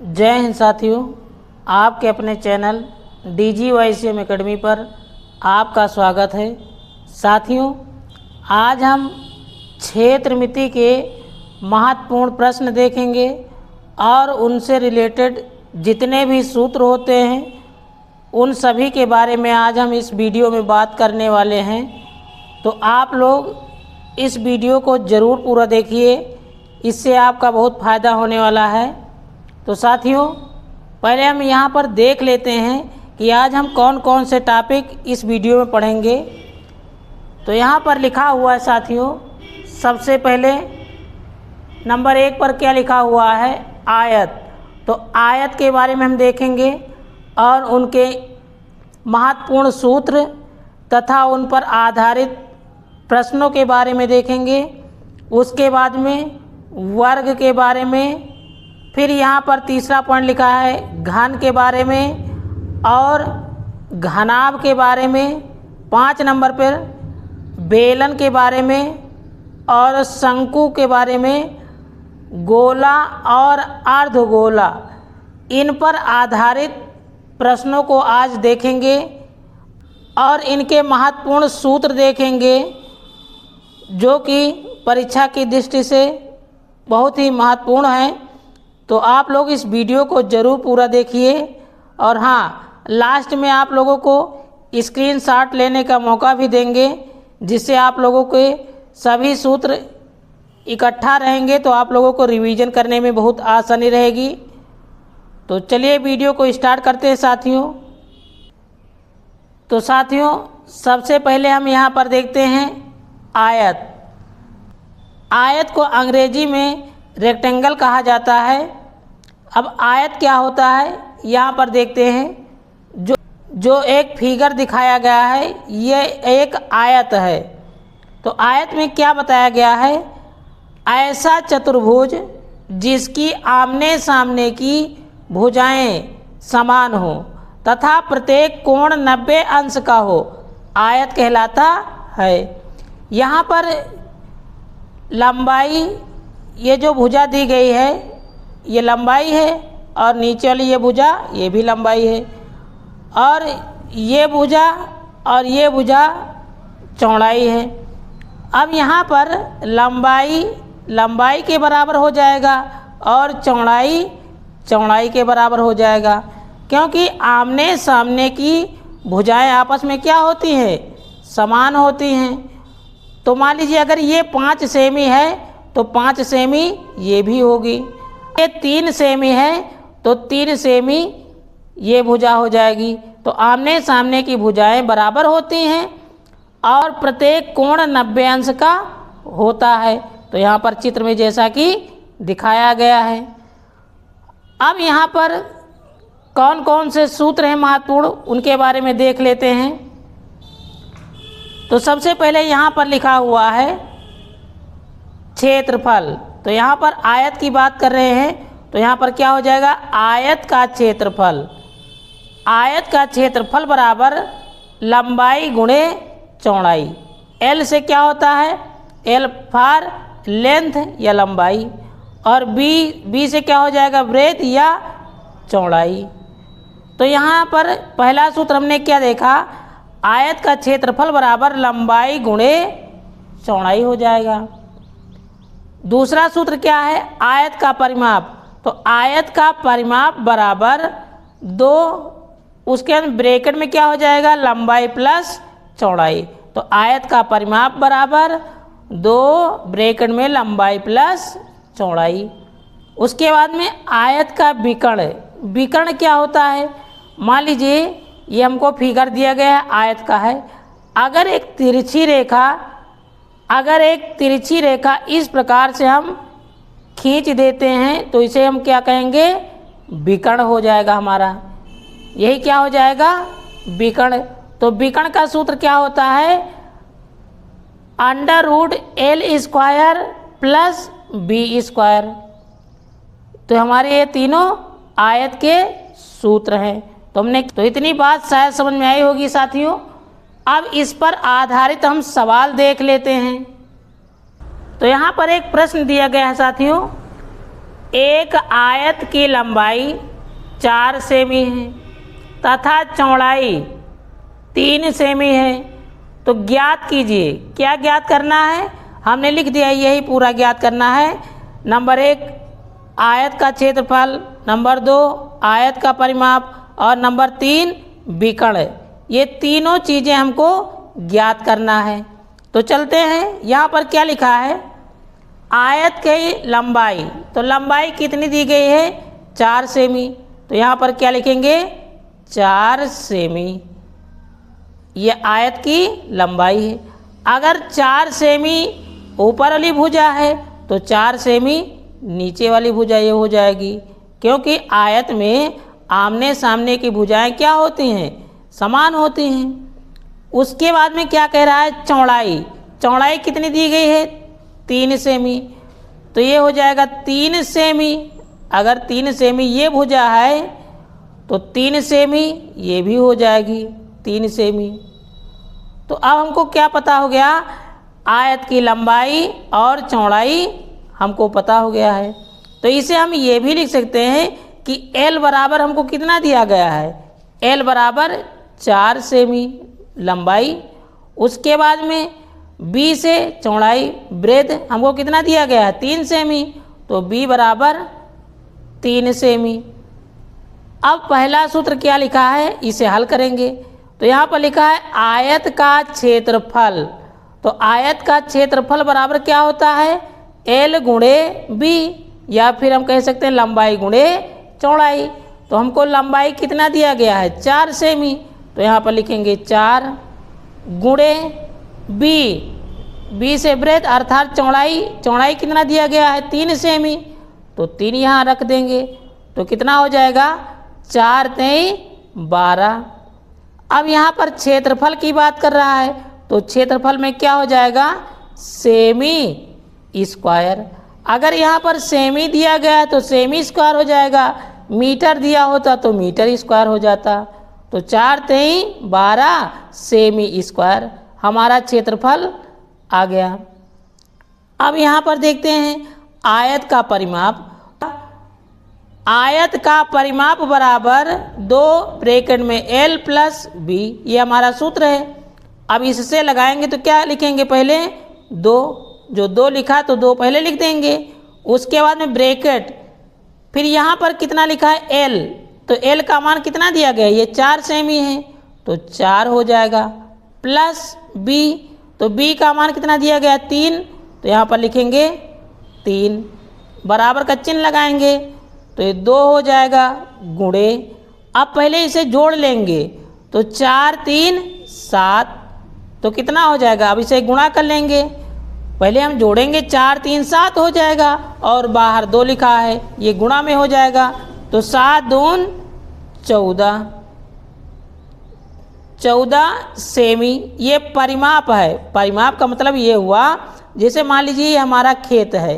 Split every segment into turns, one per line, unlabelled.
जय हिंद साथियों, आपके अपने चैनल DGYCM एकेडमी पर आपका स्वागत है। साथियों, आज हम क्षेत्रमिति के महत्वपूर्ण प्रश्न देखेंगे और उनसे रिलेटेड जितने भी सूत्र होते हैं उन सभी के बारे में आज हम इस वीडियो में बात करने वाले हैं। तो आप लोग इस वीडियो को ज़रूर पूरा देखिए, इससे आपका बहुत फ़ायदा होने वाला है। तो साथियों, पहले हम यहाँ पर देख लेते हैं कि आज हम कौन कौन से टॉपिक इस वीडियो में पढ़ेंगे। तो यहाँ पर लिखा हुआ है साथियों, सबसे पहले नंबर 1 पर क्या लिखा हुआ है, आयत। तो आयत के बारे में हम देखेंगे और उनके महत्वपूर्ण सूत्र तथा उन पर आधारित प्रश्नों के बारे में देखेंगे। उसके बाद में वर्ग के बारे में, फिर यहाँ पर तीसरा पॉइंट लिखा है घन के बारे में और घनाभ के बारे में। 5 नंबर पर बेलन के बारे में और शंकु के बारे में, गोला और अर्धगोला, इन पर आधारित प्रश्नों को आज देखेंगे और इनके महत्वपूर्ण सूत्र देखेंगे जो कि परीक्षा की दृष्टि से बहुत ही महत्वपूर्ण है। तो आप लोग इस वीडियो को ज़रूर पूरा देखिए और हाँ, लास्ट में आप लोगों को स्क्रीनशॉट लेने का मौका भी देंगे, जिससे आप लोगों के सभी सूत्र इकट्ठा रहेंगे तो आप लोगों को रिवीजन करने में बहुत आसानी रहेगी। तो चलिए वीडियो को स्टार्ट करते हैं साथियों। तो साथियों, सबसे पहले हम यहाँ पर देखते हैं आयत। आयत को अंग्रेजी में रेक्टेंगल कहा जाता है। अब आयत क्या होता है यहाँ पर देखते हैं। जो एक फिगर दिखाया गया है ये एक आयत है। तो आयत में क्या बताया गया है, ऐसा चतुर्भुज जिसकी आमने सामने की भुजाएं समान हो तथा प्रत्येक कोण 90 अंश का हो, आयत कहलाता है। यहाँ पर लंबाई, ये जो भुजा दी गई है ये लंबाई है और नीचे वाली ये भुजा ये भी लंबाई है और ये भुजा और ये भुजा चौड़ाई है। अब यहाँ पर लंबाई के बराबर हो जाएगा और चौड़ाई के बराबर हो जाएगा, क्योंकि आमने सामने की भुजाएं आपस में क्या होती हैं, समान होती हैं। तो मान लीजिए अगर ये 5 सेमी है तो 5 सेमी ये भी होगी, ये 3 सेमी है तो 3 सेमी ये भुजा हो जाएगी। तो आमने सामने की भुजाएं बराबर होती हैं और प्रत्येक कोण 90 अंश का होता है। तो यहाँ पर चित्र में जैसा कि दिखाया गया है। अब यहाँ पर कौन कौन से सूत्र हैं महत्वपूर्ण, उनके बारे में देख लेते हैं। तो सबसे पहले यहाँ पर लिखा हुआ है क्षेत्रफल। तो यहाँ पर आयत की बात कर रहे हैं तो यहाँ पर क्या हो जाएगा, आयत का क्षेत्रफल। आयत का क्षेत्रफल बराबर लंबाई गुणे चौड़ाई। L से क्या होता है, L फॉर लेंथ या लंबाई, और B से क्या हो जाएगा, ब्रेथ या चौड़ाई। तो यहाँ पर पहला सूत्र हमने क्या देखा, आयत का क्षेत्रफल बराबर लंबाई गुणे चौड़ाई हो जाएगा। दूसरा सूत्र क्या है, आयत का परिमाप। तो आयत का परिमाप बराबर 2, उसके अंदर ब्रैकेट में क्या हो जाएगा, लंबाई प्लस चौड़ाई। तो आयत का परिमाप बराबर 2 ब्रैकेट में लंबाई प्लस चौड़ाई। उसके बाद में आयत का विकर्ण। विकर्ण क्या होता है, मान लीजिए ये हमको फिगर दिया गया है, आयत का है। अगर एक तिरछी रेखा इस प्रकार से हम खींच देते हैं तो इसे हम क्या कहेंगे, विकर्ण हो जाएगा हमारा। यही क्या हो जाएगा, विकर्ण। तो विकर्ण का सूत्र क्या होता है, √L² प्लस B²। तो हमारे ये तीनों आयत के सूत्र हैं। तो इतनी बात शायद समझ में आई होगी साथियों। अब इस पर आधारित हम सवाल देख लेते हैं। तो यहाँ पर एक प्रश्न दिया गया है साथियों, एक आयत की लंबाई 4 सेमी है तथा चौड़ाई 3 सेमी है, तो ज्ञात कीजिए। क्या ज्ञात करना है? हमने लिख दिया, यही पूरा ज्ञात करना है। नंबर 1 आयत का क्षेत्रफल, नंबर 2 आयत का परिमाप और नंबर 3 विकर्ण। ये तीनों चीज़ें हमको ज्ञात करना है। तो चलते हैं, यहाँ पर क्या लिखा है? आयत की लंबाई, तो लंबाई कितनी दी गई है? 4 सेमी। तो यहाँ पर क्या लिखेंगे? 4 सेमी। ये आयत की लंबाई है। अगर 4 सेमी ऊपर वाली भुजा है तो 4 सेमी नीचे वाली भुजा ये हो जाएगी, क्योंकि आयत में आमने सामने की भुजाएं क्या होती हैं? समान होती हैं। उसके बाद में क्या कह रहा है? चौड़ाई। चौड़ाई कितनी दी गई है? 3 सेमी। तो ये हो जाएगा 3 सेमी। अगर 3 सेमी ये भुजा है तो 3 सेमी ये भी हो जाएगी 3 सेमी। तो अब हमको क्या पता हो गया? आयत की लंबाई और चौड़ाई हमको पता हो गया है। तो इसे हम ये भी लिख सकते हैं कि L बराबर हमको कितना दिया गया है? L बराबर 4 सेमी लंबाई। उसके बाद में B से चौड़ाई ब्रेथ हमको कितना दिया गया है? 3 सेमी। तो B बराबर 3 सेमी। अब पहला सूत्र क्या लिखा है, इसे हल करेंगे। तो यहाँ पर लिखा है आयत का क्षेत्रफल। तो आयत का क्षेत्रफल बराबर क्या होता है? L गुणे B, या फिर हम कह सकते हैं लंबाई गुणे चौड़ाई। तो हमको लंबाई कितना दिया गया है? 4 सेमी। तो यहाँ पर लिखेंगे 4 गुणे B से ब्रेथ अर्थात चौड़ाई। चौड़ाई कितना दिया गया है? 3 सेमी। तो 3 यहाँ रख देंगे। तो कितना हो जाएगा? 4 3 12। अब यहाँ पर क्षेत्रफल की बात कर रहा है, तो क्षेत्रफल में क्या हो जाएगा? Semi square. अगर यहाँ पर सेमी दिया गया है तो सेमी स्क्वायर हो जाएगा, मीटर दिया होता तो मीटर स्क्वायर हो जाता। तो 4 3 12 सेमी स्क्वायर हमारा क्षेत्रफल आ गया। अब यहाँ पर देखते हैं आयत का परिमाप। आयत का परिमाप बराबर 2 ब्रैकेट में L प्लस B, ये हमारा सूत्र है। अब इससे लगाएंगे तो क्या लिखेंगे? पहले 2, जो 2 लिखा तो 2 पहले लिख देंगे। उसके बाद में ब्रैकेट, फिर यहाँ पर कितना लिखा है? L। तो L का मान कितना दिया गया? ये 4 सेमी है, तो 4 हो जाएगा, प्लस B। तो B का मान कितना दिया गया? 3। तो यहाँ पर लिखेंगे 3, बराबर का चिन्ह लगाएंगे तो ये 2 हो जाएगा गुणे। अब पहले इसे जोड़ लेंगे तो 4 3 7, तो कितना हो जाएगा? अब इसे गुणा कर लेंगे। पहले हम जोड़ेंगे 4 3 7 हो जाएगा, और बाहर 2 लिखा है, ये गुणा में हो जाएगा। तो 7 दून 14, 14 सेमी ये परिमाप है। परिमाप का मतलब ये हुआ, जैसे मान लीजिए ये हमारा खेत है,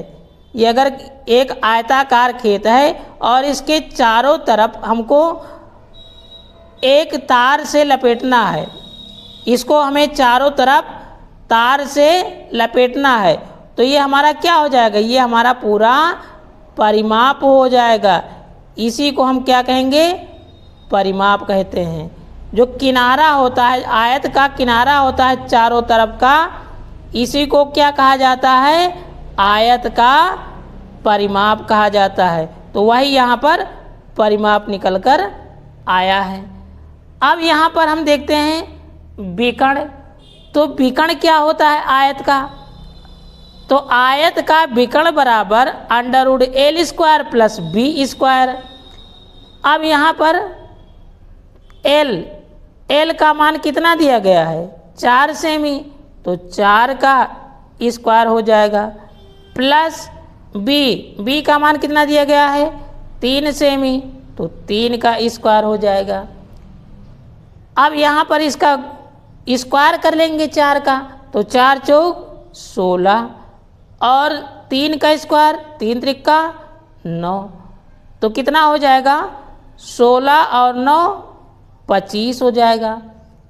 ये अगर एक आयताकार खेत है और इसके चारों तरफ हमको एक तार से लपेटना है, इसको हमें चारों तरफ तार से लपेटना है, तो ये हमारा क्या हो जाएगा? ये हमारा पूरा परिमाप हो जाएगा। इसी को हम क्या कहेंगे? परिमाप कहते हैं। जो किनारा होता है, आयत का किनारा होता है चारों तरफ का, इसी को क्या कहा जाता है? आयत का परिमाप कहा जाता है। तो वही यहाँ पर परिमाप निकल कर आया है। अब यहाँ पर हम देखते हैं विकर्ण। तो विकर्ण क्या होता है आयत का? तो आयत का विकर्ण बराबर √L² प्लस B²। अब यहाँ पर L का मान कितना दिया गया है? 4 सेमी। तो 4 का स्क्वायर हो जाएगा, प्लस B का मान कितना दिया गया है? 3 सेमी। तो 3 का स्क्वायर हो जाएगा। अब यहाँ पर इसका स्क्वायर कर लेंगे 4 का, तो 4 चौक 16, और 3 का स्क्वायर 3 त्रिका 9, तो कितना हो जाएगा? 16 और 9 25 हो जाएगा।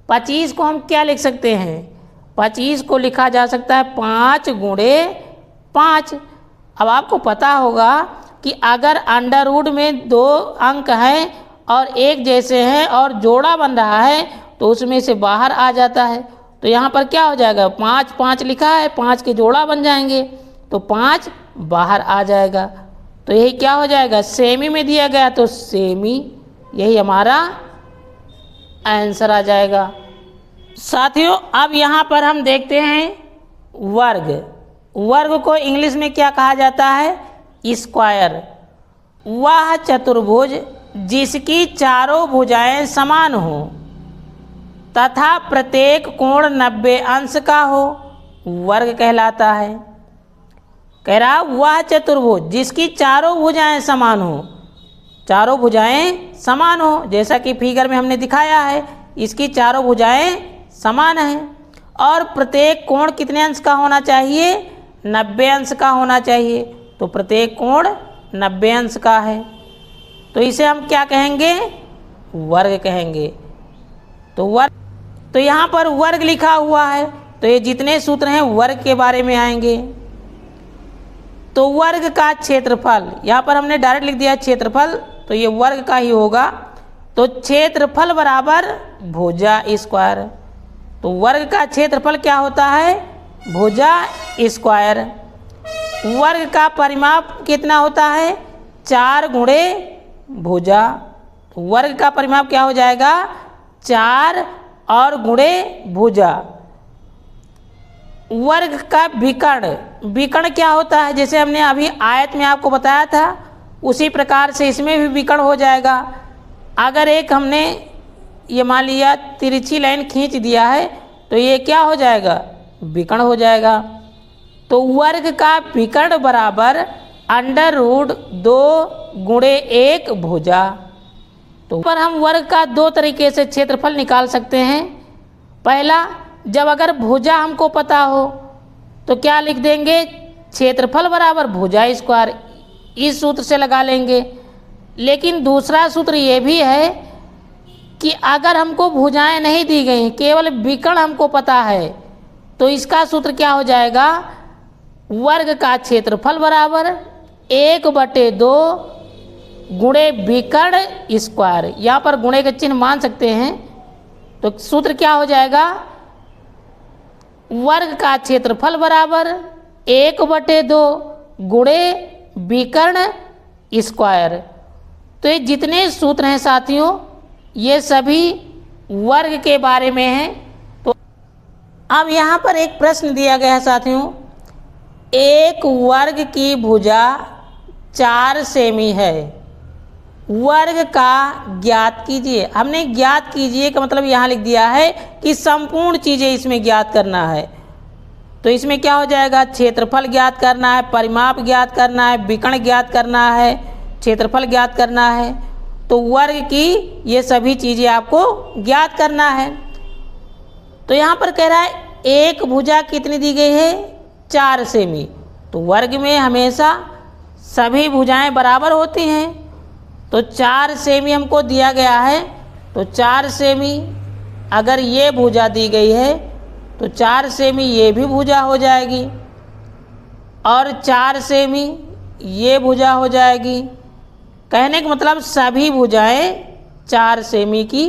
25 को हम क्या लिख सकते हैं? 25 को लिखा जा सकता है 5 गुणे 5। अब आपको पता होगा कि अगर अंडर रूट में 2 अंक हैं और एक जैसे हैं और जोड़ा बन रहा है तो उसमें से बाहर आ जाता है। तो यहाँ पर क्या हो जाएगा, 5 5 लिखा है, 5 के जोड़ा बन जाएंगे तो 5 बाहर आ जाएगा। तो यही क्या हो जाएगा, सेमी में दिया गया तो सेमी, यही हमारा आंसर आ जाएगा। साथियों अब यहाँ पर हम देखते हैं वर्ग। वर्ग को इंग्लिश में क्या कहा जाता है, स्क्वायर। वह चतुर्भुज जिसकी चारों भुजाएं समान हो तथा प्रत्येक कोण 90 अंश का हो वर्ग कहलाता है। कह रहा वह चतुर्भुज जिसकी चारों भुजाएं समान हो, चारों भुजाएं समान हो, जैसा कि फिगर में हमने दिखाया है, इसकी चारों भुजाएं समान हैं और प्रत्येक कोण कितने अंश का होना चाहिए, 90 अंश का होना चाहिए। तो प्रत्येक कोण 90 अंश का है तो इसे हम क्या कहेंगे, वर्ग कहेंगे। तो वर्ग, तो यहाँ पर वर्ग लिखा हुआ है तो ये जितने सूत्र हैं वर्ग के बारे में आएंगे। तो वर्ग का क्षेत्रफल, यहाँ पर हमने डायरेक्ट लिख दिया क्षेत्रफल तो ये वर्ग का ही होगा। तो क्षेत्रफल बराबर भुजा स्क्वायर। तो वर्ग का क्षेत्रफल क्या होता है, भुजा स्क्वायर। वर्ग का परिमाप कितना होता है, 4 गुणे भुजा। वर्ग का परिमाप क्या हो जाएगा, 4 और गुणे भुजा। वर्ग का विकर्ण, विकर्ण क्या होता है, जैसे हमने अभी आयत में आपको बताया था उसी प्रकार से इसमें भी विकर्ण हो जाएगा। अगर एक हमने ये मान लिया तिरछी लाइन खींच दिया है तो ये क्या हो जाएगा, विकर्ण हो जाएगा। तो वर्ग का विकर्ण बराबर अंडर रूट 2 गुणे 1 भुजा। तो पर हम वर्ग का 2 तरीके से क्षेत्रफल निकाल सकते हैं। पहला, जब अगर भुजा हमको पता हो तो क्या लिख देंगे, क्षेत्रफल बराबर भुजा स्क्वायर, इस सूत्र से लगा लेंगे। लेकिन दूसरा सूत्र ये भी है कि अगर हमको भुजाएं नहीं दी गई, केवल विकर्ण हमको पता है, तो इसका सूत्र क्या हो जाएगा, वर्ग का क्षेत्रफल बराबर 1/2 गुणे विकर्ण स्क्वायर। यहाँ पर गुणे का चिन्ह मान सकते हैं। तो सूत्र क्या हो जाएगा, वर्ग का क्षेत्रफल बराबर 1/2 गुणे विकर्ण स्क्वायर। तो ये जितने सूत्र हैं साथियों ये सभी वर्ग के बारे में हैं। तो अब यहाँ पर एक प्रश्न दिया गया है साथियों, एक वर्ग की भुजा 4 सेमी है, वर्ग का ज्ञात कीजिए। हमने ज्ञात कीजिए का मतलब यहाँ लिख दिया है कि संपूर्ण चीज़ें इसमें ज्ञात करना है। तो इसमें क्या हो जाएगा, क्षेत्रफल ज्ञात करना है, परिमाप ज्ञात करना है, विकर्ण ज्ञात करना है, क्षेत्रफल ज्ञात करना है। तो वर्ग की ये सभी चीज़ें आपको ज्ञात करना है। तो यहाँ पर कह रहा है एक भुजा कितनी दी गई है, 4 सेमी। तो वर्ग में हमेशा सभी भुजाएं बराबर होती हैं। तो 4 सेमी हमको दिया गया है। तो 4 सेमी अगर ये भुजा दी गई है तो 4 सेमी ये भी भुजा हो जाएगी और 4 सेमी ये भुजा हो जाएगी। कहने का मतलब सभी भुजाएं 4 सेमी की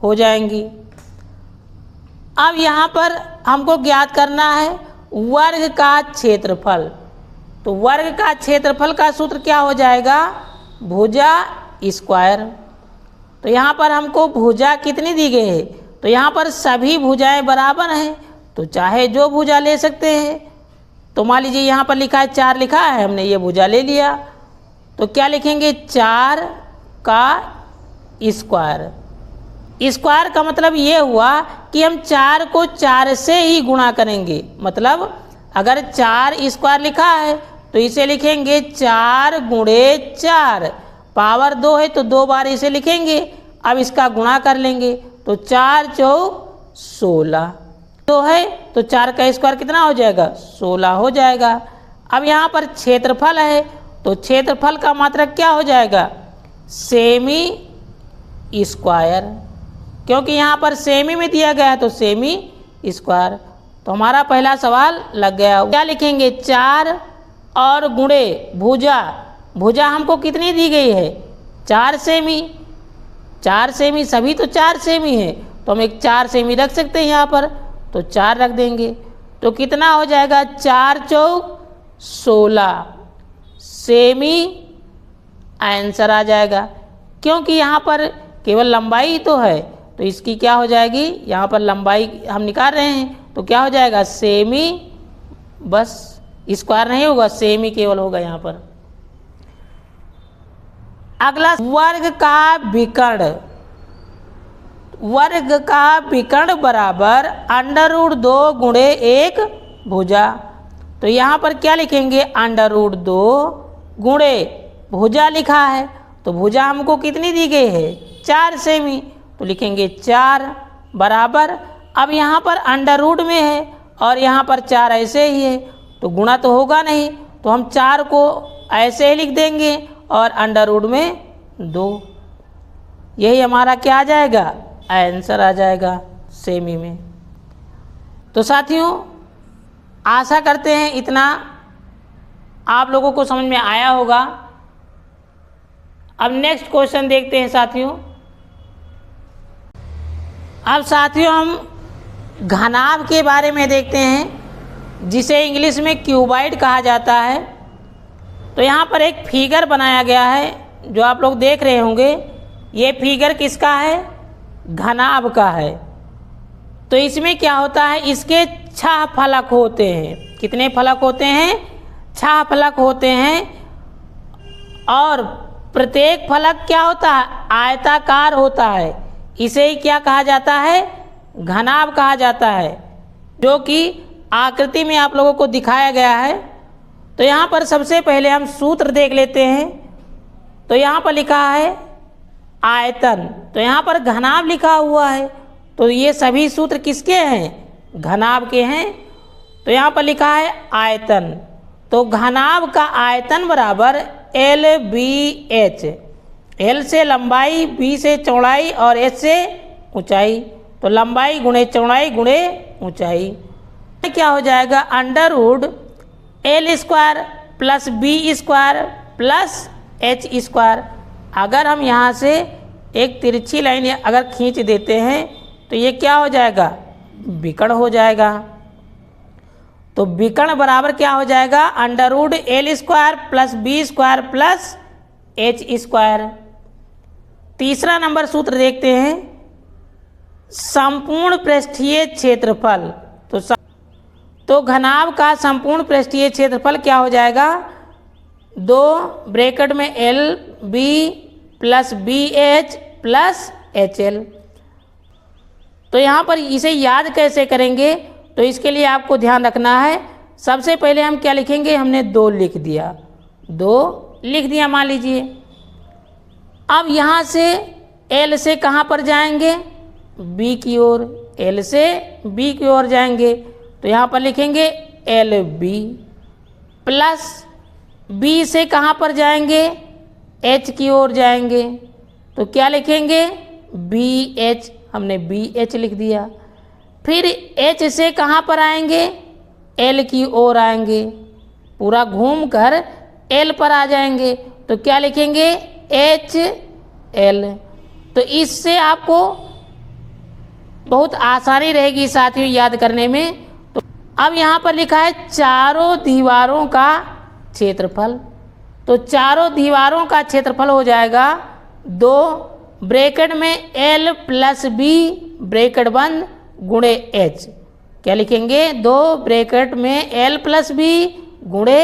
हो जाएंगी। अब यहाँ पर हमको ज्ञात करना है वर्ग का क्षेत्रफल। तो वर्ग का क्षेत्रफल का सूत्र क्या हो जाएगा, भुजा स्क्वायर। तो यहाँ पर हमको भुजा कितनी दी गई है, तो यहाँ पर सभी भुजाएं बराबर हैं तो चाहे जो भुजा ले सकते हैं। तो मान लीजिए यहाँ पर लिखा है 4 लिखा है, हमने ये भुजा ले लिया तो क्या लिखेंगे, 4 का स्क्वायर। स्क्वायर का मतलब ये हुआ कि हम 4 को 4 से ही गुणा करेंगे। मतलब अगर 4 स्क्वायर लिखा है तो इसे लिखेंगे 4 गुणे 4, पावर 2 है तो 2 बार इसे लिखेंगे। अब इसका गुणा कर लेंगे तो 4 चौक 16, 2 है तो 4 का स्क्वायर कितना हो जाएगा, 16 हो जाएगा। अब यहाँ पर क्षेत्रफल है तो क्षेत्रफल का मात्रक क्या हो जाएगा, सेमी स्क्वायर, क्योंकि यहाँ पर सेमी में दिया गया है तो सेमी स्क्वायर। तो हमारा पहला सवाल लग गया। क्या लिखेंगे, 4 और गुणे भुजा। भुजा हमको कितनी दी गई है? 4 सेमी। 4 सेमी, सभी तो 4 सेमी है, तो हम एक 4 सेमी रख सकते हैं यहाँ पर, तो 4 रख देंगे। तो कितना हो जाएगा? 4 चौक 16 सेमी आंसर आ जाएगा। क्योंकि यहाँ पर केवल लंबाई ही तो है, तो इसकी क्या हो जाएगी? यहाँ पर लंबाई हम निकाल रहे हैं, तो क्या हो जाएगा? सेमी, बस स्क्वायर नहीं होगा, सेमी केवल होगा यहाँ पर। अगला, वर्ग का विकर्ण। वर्ग का विकर्ण बराबर √2 गुणे 1 भुजा। तो यहाँ पर क्या लिखेंगे? √2 गुणे भुजा लिखा है, तो भुजा हमको कितनी दी गई है? 4 सेमी, तो लिखेंगे 4 बराबर। अब यहाँ पर अंडर में है और यहाँ पर 4 ऐसे ही है, तो गुणा तो होगा नहीं, तो हम 4 को ऐसे ही लिख देंगे और अंडर में 2। यही हमारा क्या आ जाएगा? आंसर आ जाएगा सेमी में। तो साथियों, आशा करते हैं इतना आप लोगों को समझ में आया होगा। अब नेक्स्ट क्वेश्चन देखते हैं साथियों। अब साथियों हम घनाभ के बारे में देखते हैं, जिसे इंग्लिश में क्यूबाइड कहा जाता है। तो यहाँ पर एक फिगर बनाया गया है जो आप लोग देख रहे होंगे। ये फिगर किसका है? घनाभ का है। तो इसमें क्या होता है? इसके 6 फलक होते हैं। कितने फलक होते हैं? 6 फलक होते हैं। और प्रत्येक फलक क्या होता है? आयताकार होता है। इसे ही क्या कहा जाता है? घनाभ कहा जाता है, जो कि आकृति में आप लोगों को दिखाया गया है। तो यहाँ पर सबसे पहले हम सूत्र देख लेते हैं। तो यहाँ पर लिखा है आयतन, तो यहाँ पर घनाभ लिखा हुआ है, तो ये सभी सूत्र किसके हैं? घनाभ के हैं। तो यहाँ पर लिखा है आयतन, तो घनाभ का आयतन बराबर LBH। L से लंबाई, B से चौड़ाई और H से ऊंचाई, तो लंबाई गुणे चौड़ाई गुणे ऊंचाई। क्या हो जाएगा? √L² plus B² plus H²। अगर हम यहाँ से एक तिरछी लाइन अगर खींच देते हैं तो ये क्या हो जाएगा? विकर्ण हो जाएगा। तो विकर्ण बराबर क्या हो जाएगा? √L² plus B² plus H²। तीसरा नंबर सूत्र देखते हैं, संपूर्ण पृष्ठीय क्षेत्रफल। तो घनाभ का संपूर्ण पृष्ठीय क्षेत्रफल क्या हो जाएगा? 2 ब्रैकेट में LB plus BH plus HL। तो यहाँ पर इसे याद कैसे करेंगे? तो इसके लिए आपको ध्यान रखना है। सबसे पहले हम क्या लिखेंगे? हमने 2 लिख दिया, 2 लिख दिया मान लीजिए। अब यहाँ से L से कहाँ पर जाएंगे? B की ओर। L से B की ओर जाएंगे, तो यहाँ पर लिखेंगे LB प्लस B से कहाँ पर जाएंगे? H की ओर जाएंगे, तो क्या लिखेंगे? BH। हमने BH लिख दिया। फिर H से कहाँ पर आएंगे? L की ओर आएंगे, पूरा घूम कर L पर आ जाएंगे, तो क्या लिखेंगे? HL। तो इससे आपको बहुत आसानी रहेगी साथियों याद करने में। तो अब यहाँ पर लिखा है चारों दीवारों का क्षेत्रफल। तो चारों दीवारों का क्षेत्रफल हो जाएगा 2 ब्रैकेट में L प्लस B ब्रैकेट बंद गुणे H। क्या लिखेंगे? 2 ब्रैकेट में L प्लस B गुणे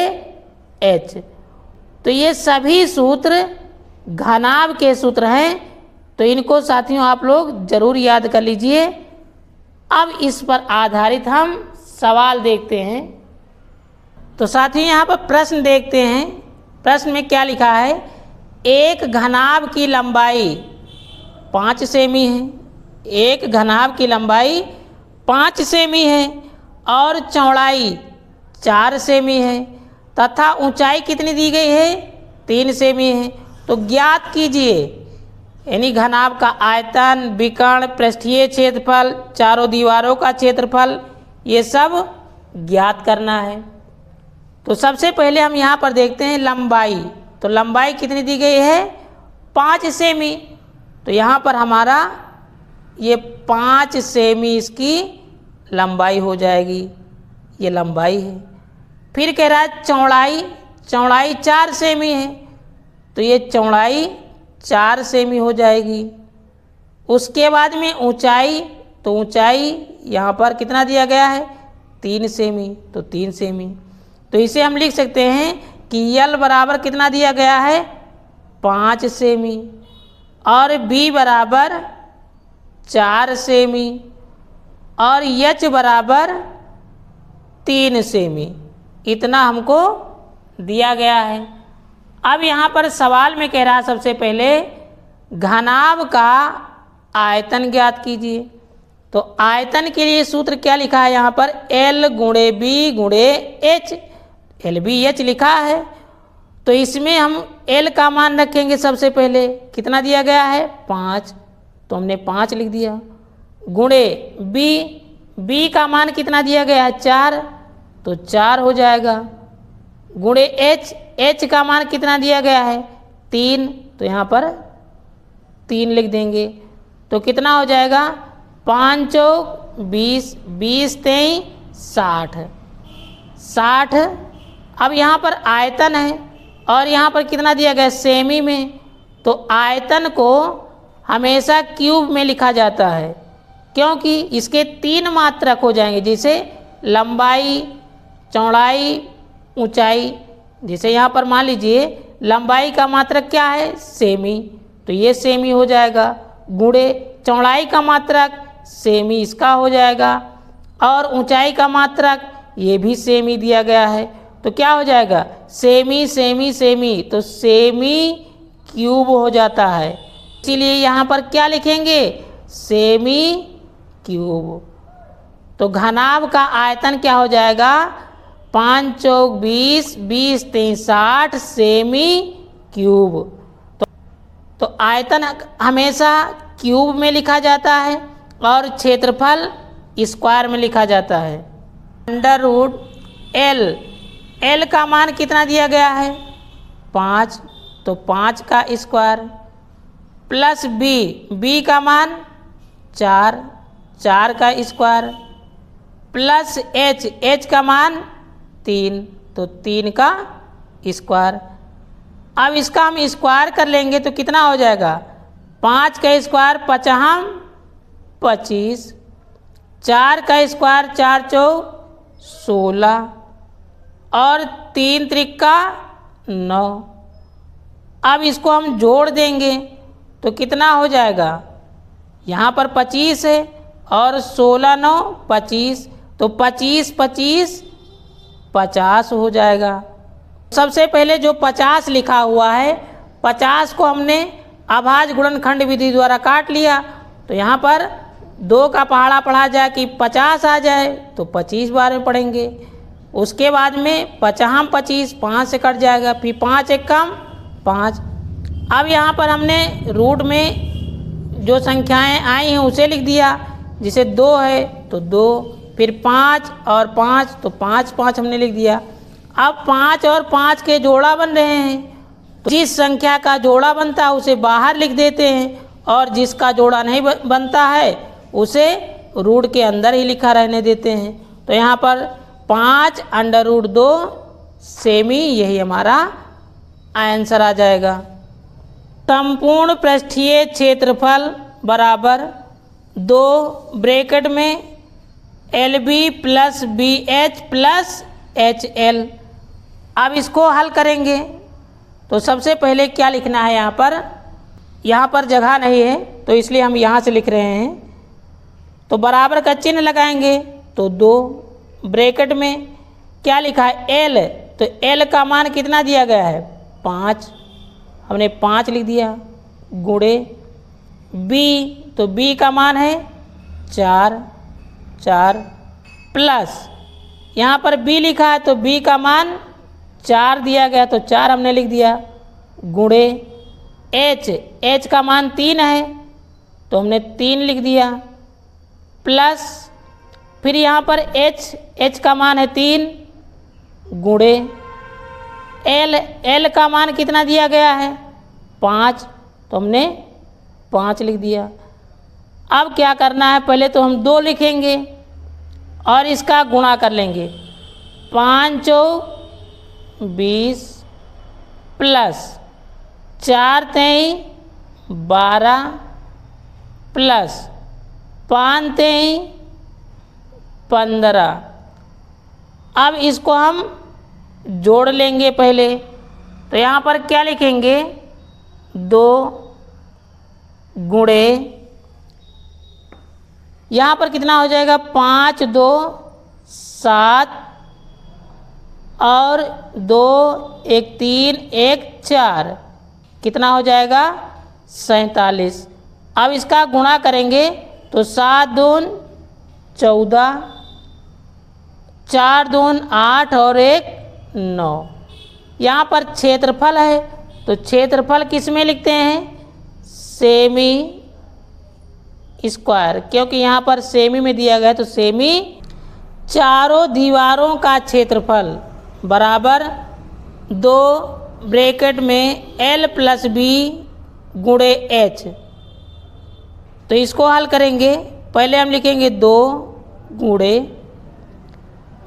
H। तो ये सभी सूत्र घनाभ के सूत्र हैं, तो इनको साथियों आप लोग जरूर याद कर लीजिए। अब इस पर आधारित हम सवाल देखते हैं। तो साथियों यहाँ पर प्रश्न देखते हैं। प्रश्न में क्या लिखा है? एक घनाभ की लंबाई 5 सेमी है। एक घनाभ की लंबाई 5 सेमी है और चौड़ाई 4 सेमी है तथा ऊंचाई कितनी दी गई है? 3 सेमी है। तो ज्ञात कीजिए, यानी घनाभ का आयतन, विकर्ण, पृष्ठीय क्षेत्रफल, चारों दीवारों का क्षेत्रफल, ये सब ज्ञात करना है। तो सबसे पहले हम यहाँ पर देखते हैं लंबाई। तो लंबाई कितनी दी गई है? 5 सेमी। तो यहाँ पर हमारा ये 5 सेमी इसकी लंबाई हो जाएगी, ये लंबाई है। फिर कह रहा है चौड़ाई, चौड़ाई 4 सेमी है, तो ये चौड़ाई 4 सेमी हो जाएगी। उसके बाद में ऊंचाई, तो ऊंचाई यहाँ पर कितना दिया गया है? 3 सेमी, तो 3 सेमी। तो इसे हम लिख सकते हैं कि यल बराबर कितना दिया गया है? 5 सेमी, और बी बराबर 4 सेमी, और एच बराबर 3 सेमी। इतना हमको दिया गया है। अब यहाँ पर सवाल में कह रहा है सबसे पहले घनाभ का आयतन ज्ञात कीजिए। तो आयतन के लिए सूत्र क्या लिखा है यहाँ पर? L गुणे बी गुणे एच, एल बी एच लिखा है। तो इसमें हम L का मान रखेंगे सबसे पहले, कितना दिया गया है? 5, तो हमने 5 लिख दिया, गुणे बी का मान कितना दिया गया है? 4, तो 4 हो जाएगा, गुणे एच का मान कितना दिया गया है? 3, तो यहाँ पर 3 लिख देंगे। तो कितना हो जाएगा? 5 चौक 20, 20 23 60, 60। अब यहाँ पर आयतन है और यहाँ पर कितना दिया गया? सेमी में। तो आयतन को हमेशा क्यूब में लिखा जाता है, क्योंकि इसके 3 मात्रक हो जाएंगे, जैसे लंबाई, चौड़ाई, ऊंचाई। जैसे यहाँ पर मान लीजिए लंबाई का मात्रक क्या है? सेमी, तो ये सेमी हो जाएगा, गुणे चौड़ाई का मात्रक सेमी इसका हो जाएगा, और ऊंचाई का मात्रक ये भी सेमी दिया गया है। तो क्या हो जाएगा? सेमी सेमी सेमी, तो सेमी क्यूब हो जाता है। इसीलिए यहाँ पर क्या लिखेंगे? Semi cube. तो घनाभ का आयतन क्या हो जाएगा? 5 चौक 20, 20 23 60 सेमी क्यूब। तो आयतन हमेशा क्यूब में लिखा जाता है और क्षेत्रफल स्क्वायर में लिखा जाता है। अंडर रूट एल का मान कितना दिया गया है? 5, तो 5 का स्क्वायर, प्लस बी का मान 4, 4 का स्क्वायर, प्लस एच का मान 3, तो 3 का स्क्वायर। अब इसका हम स्क्वायर कर लेंगे तो कितना हो जाएगा? 5 का स्क्वायर 5 25, 4 का स्क्वायर 4 चौक 16, और 3 त्रिका 9। अब इसको हम जोड़ देंगे तो कितना हो जाएगा? यहाँ पर 25 है और 16 9 25, तो 25 25 50 हो जाएगा। सबसे पहले जो 50 लिखा हुआ है, 50 को हमने अभाज्य गुणनखंड विधि द्वारा काट लिया। तो यहाँ पर 2 का पहाड़ा पढ़ा जाए कि 50 आ जाए तो 25 बार में पढ़ेंगे। उसके बाद में 50 25 5 से कट जाएगा, फिर 5 1 कम 5। अब यहाँ पर हमने रूट में जो संख्याएं आई हैं उसे लिख दिया, जिसे 2 है तो 2, फिर 5 और 5, तो 5 5 हमने लिख दिया। अब 5 और 5 के जोड़ा बन रहे हैं, तो जिस संख्या का जोड़ा बनता है उसे बाहर लिख देते हैं, और जिसका जोड़ा नहीं बनता है उसे रूट के अंदर ही लिखा रहने देते हैं। तो यहाँ पर 5 अंडर रूट 2 सेमी, यही हमारा आंसर आ जाएगा। संपूर्ण पृष्ठीय क्षेत्रफल बराबर 2 ब्रैकेट में LB plus BH plus HL। अब इसको हल करेंगे तो सबसे पहले क्या लिखना है? यहाँ पर जगह नहीं है तो इसलिए हम यहाँ से लिख रहे हैं। तो बराबर का चिन्ह लगाएंगे, तो 2 ब्रैकेट में क्या लिखा है? L, तो L का मान कितना दिया गया है? 5, हमने 5 लिख दिया, गुणे B, तो B का मान है 4, 4 प्लस यहाँ पर B लिखा है तो B का मान 4 दिया गया, तो 4 हमने लिख दिया, गुणे H का मान 3 है तो हमने 3 लिख दिया, प्लस फिर यहाँ पर H का मान है 3, गुणे एल का मान कितना दिया गया है 5, तो हमने 5 लिख दिया। अब क्या करना है, पहले तो हम 2 लिखेंगे और इसका गुणा कर लेंगे। 5 चौक 20 प्लस 4 तेई 12 प्लस 5 तेई 15। अब इसको हम जोड़ लेंगे पहले, तो यहाँ पर क्या लिखेंगे 2 गुणे यहाँ पर कितना हो जाएगा 5 2 7 और 2 1 3 1 4, कितना हो जाएगा 47। अब इसका गुणा करेंगे तो 7 दून 14, 4 दून 8 और 1 9। यहाँ पर क्षेत्रफल है तो क्षेत्रफल किस में लिखते हैं सेमी स्क्वायर, क्योंकि यहाँ पर सेमी में दिया गया है तो सेमी। चारों दीवारों का क्षेत्रफल बराबर 2 ब्रैकेट में L + B गुणे H। तो इसको हल करेंगे, पहले हम लिखेंगे 2 गुणे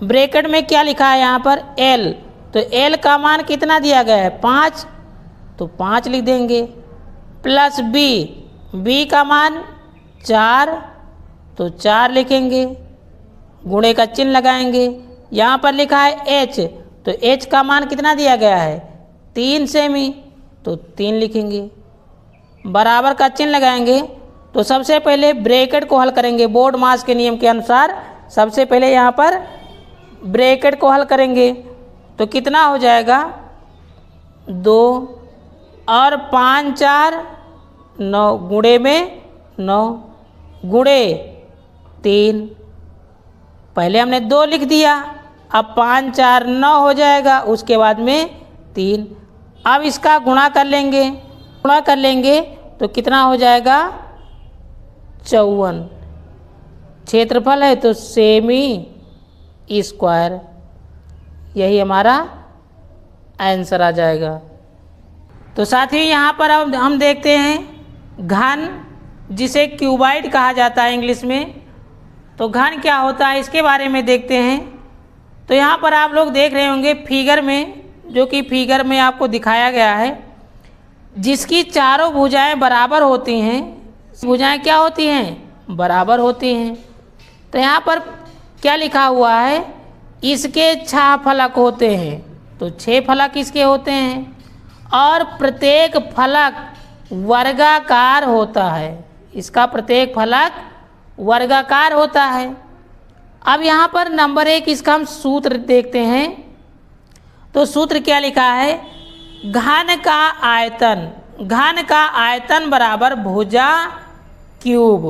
ब्रैकेट में क्या लिखा है यहाँ पर L, तो L का मान कितना दिया गया है 5, तो 5 लिख देंगे प्लस B का मान 4, तो 4 लिखेंगे, गुणे का चिन्ह लगाएंगे। यहाँ पर लिखा है H, तो H का मान कितना दिया गया है 3 सेमी, तो 3 लिखेंगे, बराबर का चिन्ह लगाएंगे। तो सबसे पहले ब्रैकेट को हल करेंगे बोर्ड मास के नियम के अनुसार। सबसे पहले यहाँ पर ब्रैकेट को हल करेंगे तो कितना हो जाएगा 2 और 5 4 9 गुणे में 9 गुणे 3, पहले हमने 2 लिख दिया, अब 5 4 9 हो जाएगा, उसके बाद में 3। अब इसका गुणा कर लेंगे तो कितना हो जाएगा 54। क्षेत्रफल है तो सेमी स्क्वायर, यही हमारा आंसर आ जाएगा। तो साथियों यहाँ पर अब हम देखते हैं घन, जिसे क्यूबाइड कहा जाता है इंग्लिश में। तो घन क्या होता है इसके बारे में देखते हैं। तो यहाँ पर आप लोग देख रहे होंगे फिगर में, जो कि फिगर में आपको दिखाया गया है, जिसकी चारों भुजाएं बराबर होती हैं। भुजाएं क्या होती हैं बराबर होती हैं। तो यहाँ पर क्या लिखा हुआ है, इसके 6 फलक होते हैं, तो 6 फलक इसके होते हैं और प्रत्येक फलक वर्गाकार होता है। इसका प्रत्येक फलक वर्गाकार होता है। अब यहाँ पर नंबर 1 इसका हम सूत्र देखते हैं। तो सूत्र क्या लिखा है, घन का आयतन बराबर भुजा क्यूब।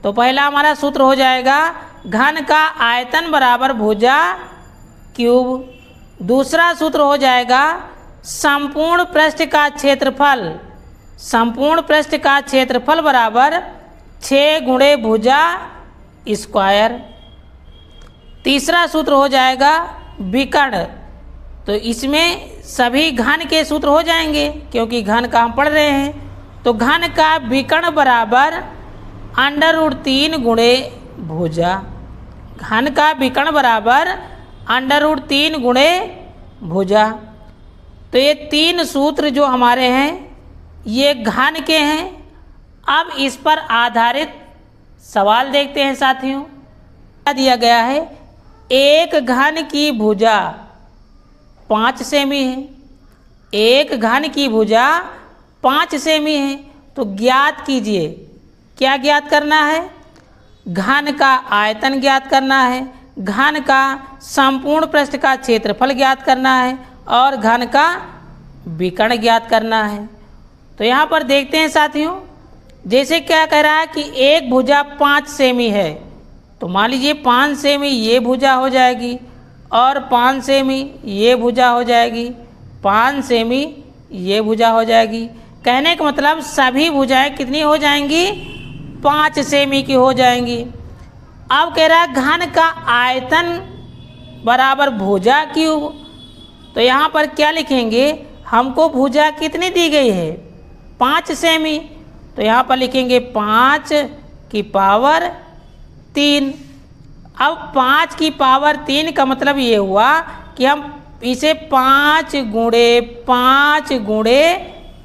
तो पहला हमारा सूत्र हो जाएगा घन का आयतन बराबर भुजा क्यूब। दूसरा सूत्र हो जाएगा संपूर्ण पृष्ठ का क्षेत्रफल बराबर 6 गुणे भुजा स्क्वायर। तीसरा सूत्र हो जाएगा विकर्ण। तो इसमें सभी घन के सूत्र हो जाएंगे, क्योंकि घन का हम पढ़ रहे हैं। तो घन का विकर्ण बराबर √3 गुणे भुजा। घन का विकर्ण बराबर √3 गुणे भुजा। तो ये 3 सूत्र जो हमारे हैं ये घन के हैं। अब इस पर आधारित सवाल देखते हैं साथियों। क्या दिया गया है, एक घन की भुजा 5 सेमी है, एक घन की भुजा 5 सेमी है। तो ज्ञात कीजिए, क्या ज्ञात करना है, घन का आयतन ज्ञात करना है, घन का संपूर्ण पृष्ठ का क्षेत्रफल ज्ञात करना है और घन का विकर्ण ज्ञात करना है। तो यहाँ पर देखते हैं साथियों, जैसे क्या कह रहा है कि एक भुजा 5 सेमी है, तो मान लीजिए 5 सेमी ये भुजा हो जाएगी और 5 सेमी ये भुजा हो जाएगी, 5 सेमी ये भुजा हो जाएगी। कहने का मतलब सभी भुजाएं कितनी हो जाएंगी, 5 सेमी की हो जाएंगी। अब कह रहा है घन का आयतन बराबर भुजा क्यूब। तो यहाँ पर क्या लिखेंगे, हमको भुजा कितनी दी गई है, 5 सेमी। तो यहाँ पर लिखेंगे 5 की पावर 3। अब 5 की पावर 3 का मतलब ये हुआ कि हम इसे 5 गुणे 5 गुणे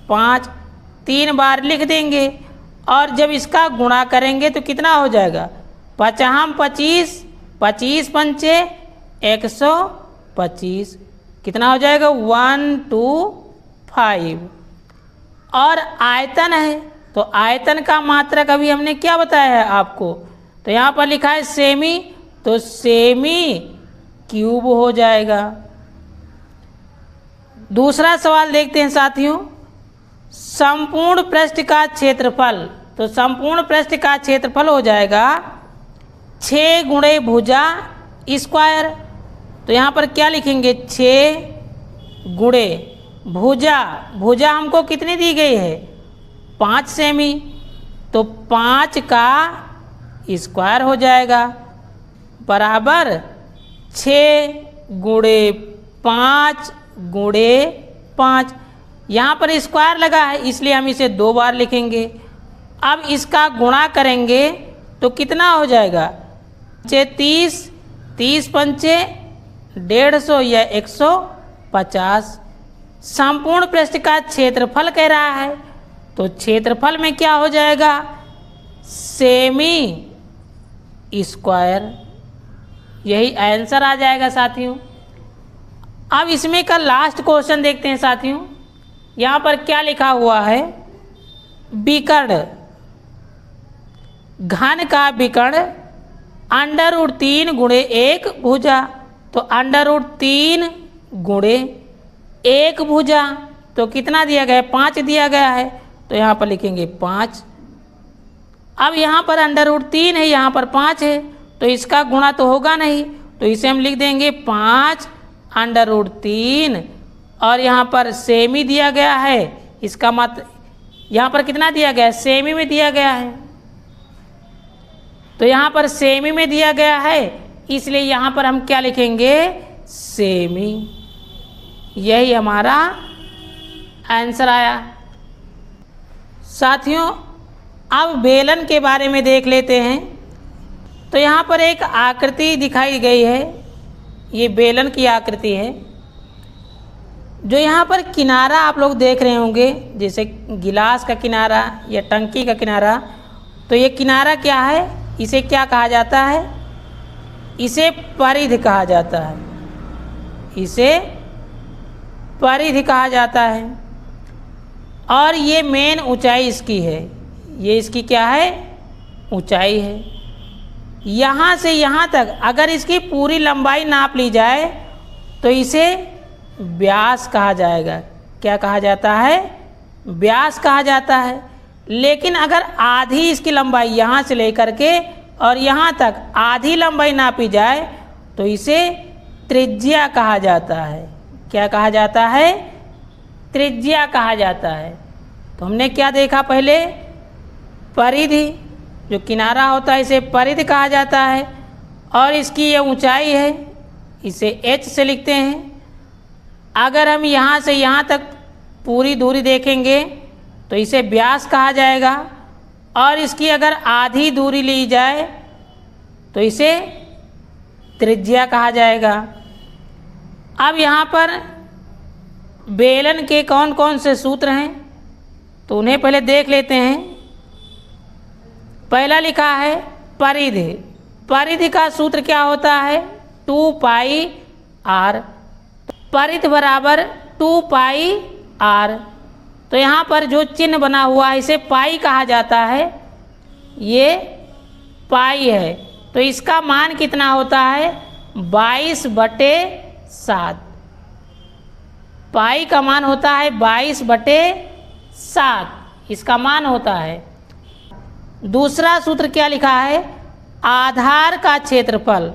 5 3 बार लिख देंगे, और जब इसका गुणा करेंगे तो कितना हो जाएगा, 5 25, 25 पंचे 125, कितना हो जाएगा 125। और आयतन है, तो आयतन का मात्रक अभी हमने क्या बताया है आपको, तो यहाँ पर लिखा है सेमी, तो सेमी क्यूब हो जाएगा। दूसरा सवाल देखते हैं साथियों, संपूर्ण पृष्ठ का क्षेत्रफल। तो संपूर्ण पृष्ठ का क्षेत्रफल हो जाएगा 6 गुणे भुजा स्क्वायर। तो यहाँ पर क्या लिखेंगे, 6 गुणे भुजा, भुजा हमको कितनी दी गई है, 5 सेमी, तो 5 का स्क्वायर हो जाएगा बराबर 6 गुणे 5 गुणे 5। यहाँ पर स्क्वायर लगा है इसलिए हम इसे 2 बार लिखेंगे। अब इसका गुणा करेंगे तो कितना हो जाएगा, 30, 30 पंचे 150 या 150। संपूर्ण पृष्ठ का क्षेत्रफल कह रहा है, तो क्षेत्रफल में क्या हो जाएगा, सेमी स्क्वायर, यही आंसर आ जाएगा साथियों। अब इसमें का लास्ट क्वेश्चन देखते हैं साथियों। यहाँ पर क्या लिखा हुआ है, विकर्ण, घन का विकर्ण √3 गुणे 1 भुजा। तो √3 गुणे 1 भुजा, तो कितना दिया गया है, 5 दिया गया है, तो यहाँ पर लिखेंगे 5। अब यहाँ पर √3 है, यहाँ पर 5 है, तो इसका गुणा तो होगा नहीं, तो इसे हम लिख देंगे 5 √3, और यहाँ पर सेमी दिया गया है, इसका मत यहाँ पर कितना दिया गया है, सेमी में दिया गया है, तो यहाँ पर सेमी में दिया गया है, इसलिए यहाँ पर हम क्या लिखेंगे, सेमी। यही हमारा आंसर आया। साथियों अब बेलन के बारे में देख लेते हैं। तो यहाँ पर एक आकृति दिखाई गई है, ये बेलन की आकृति है। जो यहाँ पर किनारा आप लोग देख रहे होंगे, जैसे गिलास का किनारा या टंकी का किनारा, तो ये किनारा क्या है, इसे क्या कहा जाता है, इसे परिधि कहा जाता है, इसे परिधि कहा जाता है। और ये मेन ऊंचाई इसकी है, ये इसकी क्या है, ऊंचाई है। यहाँ से यहाँ तक अगर इसकी पूरी लंबाई नाप ली जाए तो इसे व्यास कहा जाएगा। क्या कहा जाता है, व्यास कहा जाता है। लेकिन अगर आधी इसकी लंबाई यहाँ से लेकर के और यहाँ तक आधी लंबाई नापी जाए तो इसे त्रिज्या कहा जाता है। क्या कहा जाता है, त्रिज्या कहा जाता है। तो हमने क्या देखा पहले, परिधि, जो किनारा होता है इसे परिधि कहा जाता है, और इसकी ये ऊंचाई है, इसे h से लिखते हैं। अगर हम यहाँ से यहाँ तक पूरी दूरी देखेंगे तो इसे व्यास कहा जाएगा, और इसकी अगर आधी दूरी ली जाए तो इसे त्रिज्या कहा जाएगा। अब यहाँ पर बेलन के कौन कौन से सूत्र हैं तो उन्हें पहले देख लेते हैं। पहला लिखा है परिधि। परिधि का सूत्र क्या होता है, 2πr। परिधि बराबर 2πr। तो यहाँ पर जो चिन्ह बना हुआ है इसे पाई कहा जाता है, ये पाई है। तो इसका मान कितना होता है, 22/7। पाई का मान होता है 22/7, इसका मान होता है। दूसरा सूत्र क्या लिखा है, आधार का क्षेत्रफल।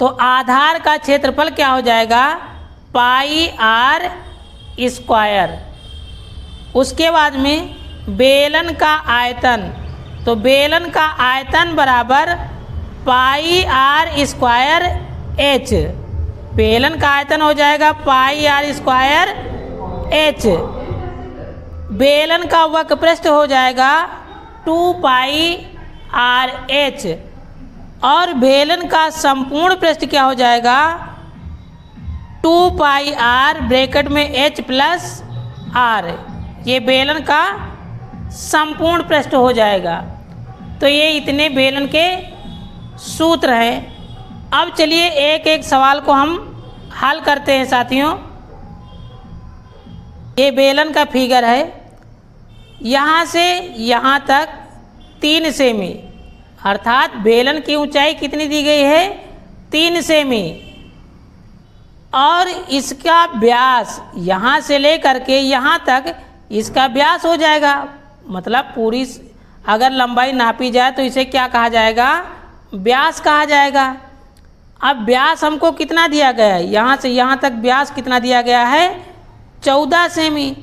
तो आधार का क्षेत्रफल क्या हो जाएगा, πr²। उसके बाद में बेलन का आयतन, तो बेलन का आयतन बराबर πr² एच। बेलन का आयतन हो जाएगा पाई आर स्क्वायर एच। बेलन का वक्रपृष्ठ हो जाएगा 2 पाई आर एच। और बेलन का संपूर्ण पृष्ठ क्या हो जाएगा 2 पाई आर ब्रैकेट में एच प्लस आर। ये बेलन का संपूर्ण पृष्ठ हो जाएगा। तो ये इतने बेलन के सूत्र हैं। अब चलिए एक एक सवाल को हम हल करते हैं साथियों। ये बेलन का फिगर है। यहाँ से यहाँ तक 3 सेमी, अर्थात बेलन की ऊंचाई कितनी दी गई है 3 सेमी। और इसका व्यास यहाँ से लेकर के यहाँ तक इसका व्यास हो जाएगा। मतलब पूरी अगर लंबाई नापी जाए तो इसे क्या कहा जाएगा व्यास कहा जाएगा। अब व्यास हमको कितना दिया गया है, यहाँ से यहाँ तक व्यास कितना दिया गया है 14 सेमी।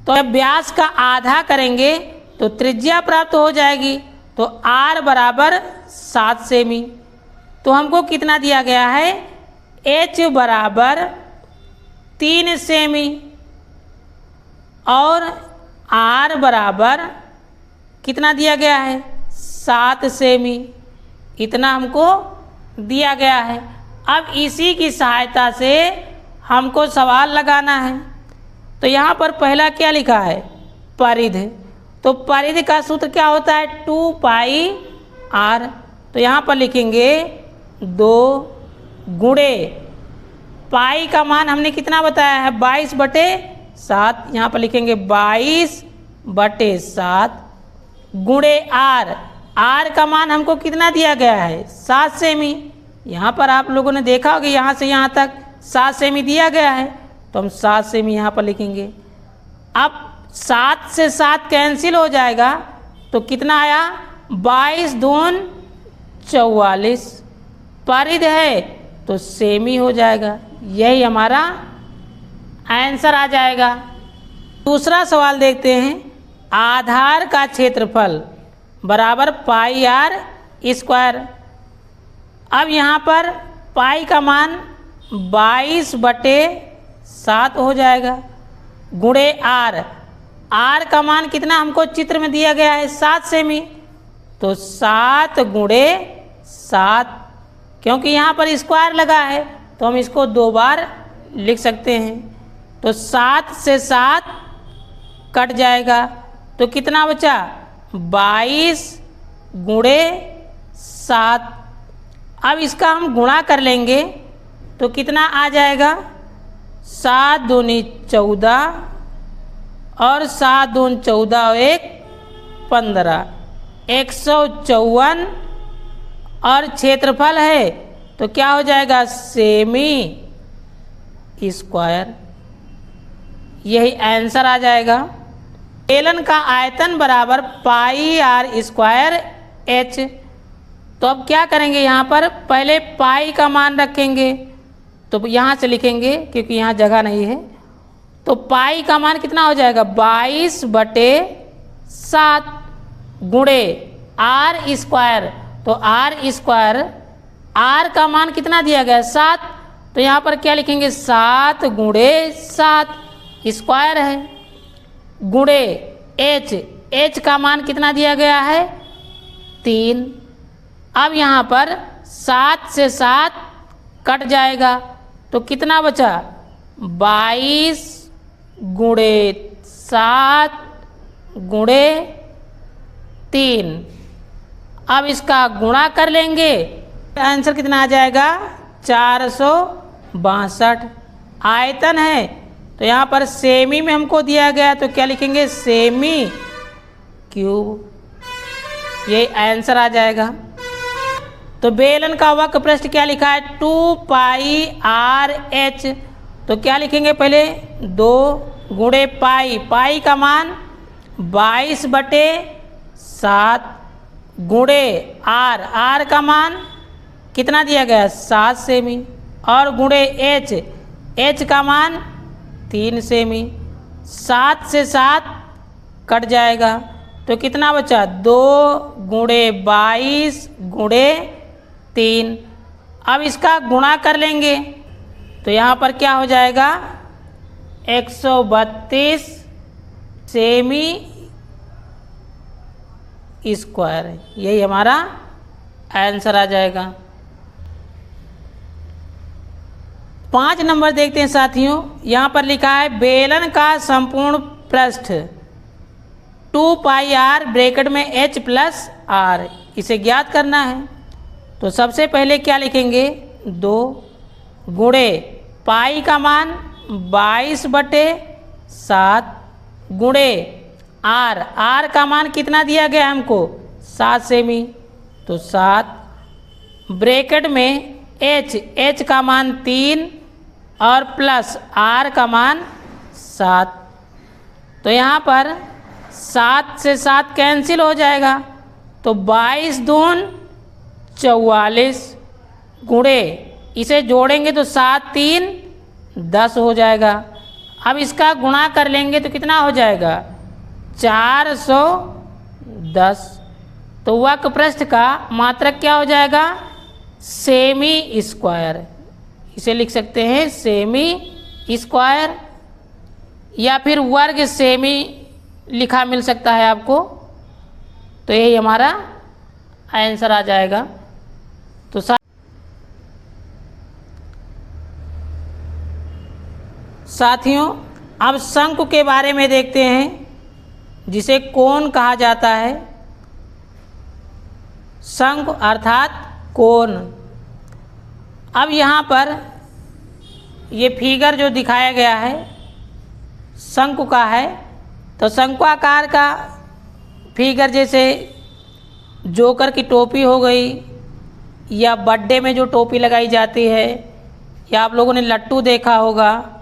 तो जब व्यास का आधा करेंगे तो त्रिज्या प्राप्त हो जाएगी। तो r बराबर 7 सेमी। तो हमको कितना दिया गया है h बराबर 3 सेमी और r बराबर कितना दिया गया है 7 सेमी। इतना हमको दिया गया है। अब इसी की सहायता से हमको सवाल लगाना है। तो यहाँ पर पहला क्या लिखा है परिध। तो परिध का सूत्र क्या होता है 2 पाई आर। तो यहाँ पर लिखेंगे 2 गुणे पाई का मान हमने कितना बताया है 22/7। यहाँ पर लिखेंगे 22/7 गुणे आर। आर का मान हमको कितना दिया गया है 7 सेमी। यहाँ पर आप लोगों ने देखा होगा यहाँ से यहाँ तक 7 सेमी दिया गया है। तो हम 7 सेमी यहाँ पर लिखेंगे। अब 7 से 7 कैंसिल हो जाएगा तो कितना आया 22 दून 44। परिध है तो सेमी हो जाएगा। यही हमारा आंसर आ जाएगा। दूसरा सवाल देखते हैं। आधार का क्षेत्रफल बराबर पाई आर स्क्वायर। अब यहाँ पर पाई का मान 22/7 हो जाएगा गुणे आर। आर का मान कितना हमको चित्र में दिया गया है 7 सेमी। तो 7 गुणे 7, क्योंकि यहाँ पर स्क्वायर लगा है तो हम इसको 2 बार लिख सकते हैं। तो 7 से 7 कट जाएगा तो कितना बचा 22 गुणे 7। अब इसका हम गुणा कर लेंगे तो कितना आ जाएगा 7 दूनी 14 और 7 दून 14 और 1 15 154। और क्षेत्रफल है तो क्या हो जाएगा सेमी स्क्वायर। यही आंसर आ जाएगा। बेलन का आयतन बराबर पाई आर स्क्वायर एच। तो अब क्या करेंगे यहाँ पर पहले पाई का मान रखेंगे। तो यहाँ से लिखेंगे क्योंकि यहाँ जगह नहीं है। तो पाई का मान कितना हो जाएगा 22/7 गुणे आर स्क्वायर। तो आर स्क्वायर, आर का मान कितना दिया गया 7। तो यहाँ पर क्या लिखेंगे 7 गुणे 7 स्क्वायर है गुणे एच। एच का मान कितना दिया गया है 3। अब यहाँ पर 7 से 7 कट जाएगा तो कितना बचा 22 गुणे 7 गुणे 3। अब इसका गुणा कर लेंगे। आंसर कितना आ जाएगा 462। आयतन है तो यहाँ पर सेमी में हमको दिया गया तो क्या लिखेंगे सेमी क्यूब। ये आंसर आ जाएगा। तो बेलन का वक्रपृष्ठ क्या लिखा है 2 पाई आर एच। तो क्या लिखेंगे पहले 2 गुणे पाई। पाई का मान 22/7 गुणे आर। आर का मान कितना दिया गया 7 सेमी और गुणे एच। एच का मान 3 सेमी। 7 से 7 कट जाएगा तो कितना बचा 2 गुणे 22 गुणे 3। अब इसका गुणा कर लेंगे तो यहाँ पर क्या हो जाएगा 132 सेमी स्क्वायर, यही हमारा आंसर आ जाएगा। 5 नंबर देखते हैं साथियों। यहाँ पर लिखा है बेलन का संपूर्ण पृष्ठ 2 पाई आर ब्रैकेट में h प्लस आर, इसे ज्ञात करना है। तो सबसे पहले क्या लिखेंगे 2 गुणे पाई का मान 22/7 गुणे आर का मान कितना दिया गया हमको 7 सेमी, तो 7 ब्रैकेट में h का मान 3 और प्लस आर का मान 7। तो यहाँ पर 7 से 7 कैंसिल हो जाएगा, तो 22 दून 44 गुणे इसे जोड़ेंगे तो 7 3 10 हो जाएगा। अब इसका गुणा कर लेंगे तो कितना हो जाएगा 410। तो वक्र पृष्ठ का मात्रक क्या हो जाएगा सेमी स्क्वायर, इसे लिख सकते हैं सेमी स्क्वायर या फिर वर्ग सेमी लिखा मिल सकता है आपको। तो यही हमारा आंसर आ जाएगा। तो साथियों अब शंकु के बारे में देखते हैं, जिसे कोण कहा जाता है। शंकु अर्थात कोण। अब यहाँ पर ये फिगर जो दिखाया गया है शंकु का है, तो शंक्वाकार का फिगर जैसे जोकर की टोपी हो गई, या बर्थडे में जो टोपी लगाई जाती है, या आप लोगों ने लट्टू देखा होगा,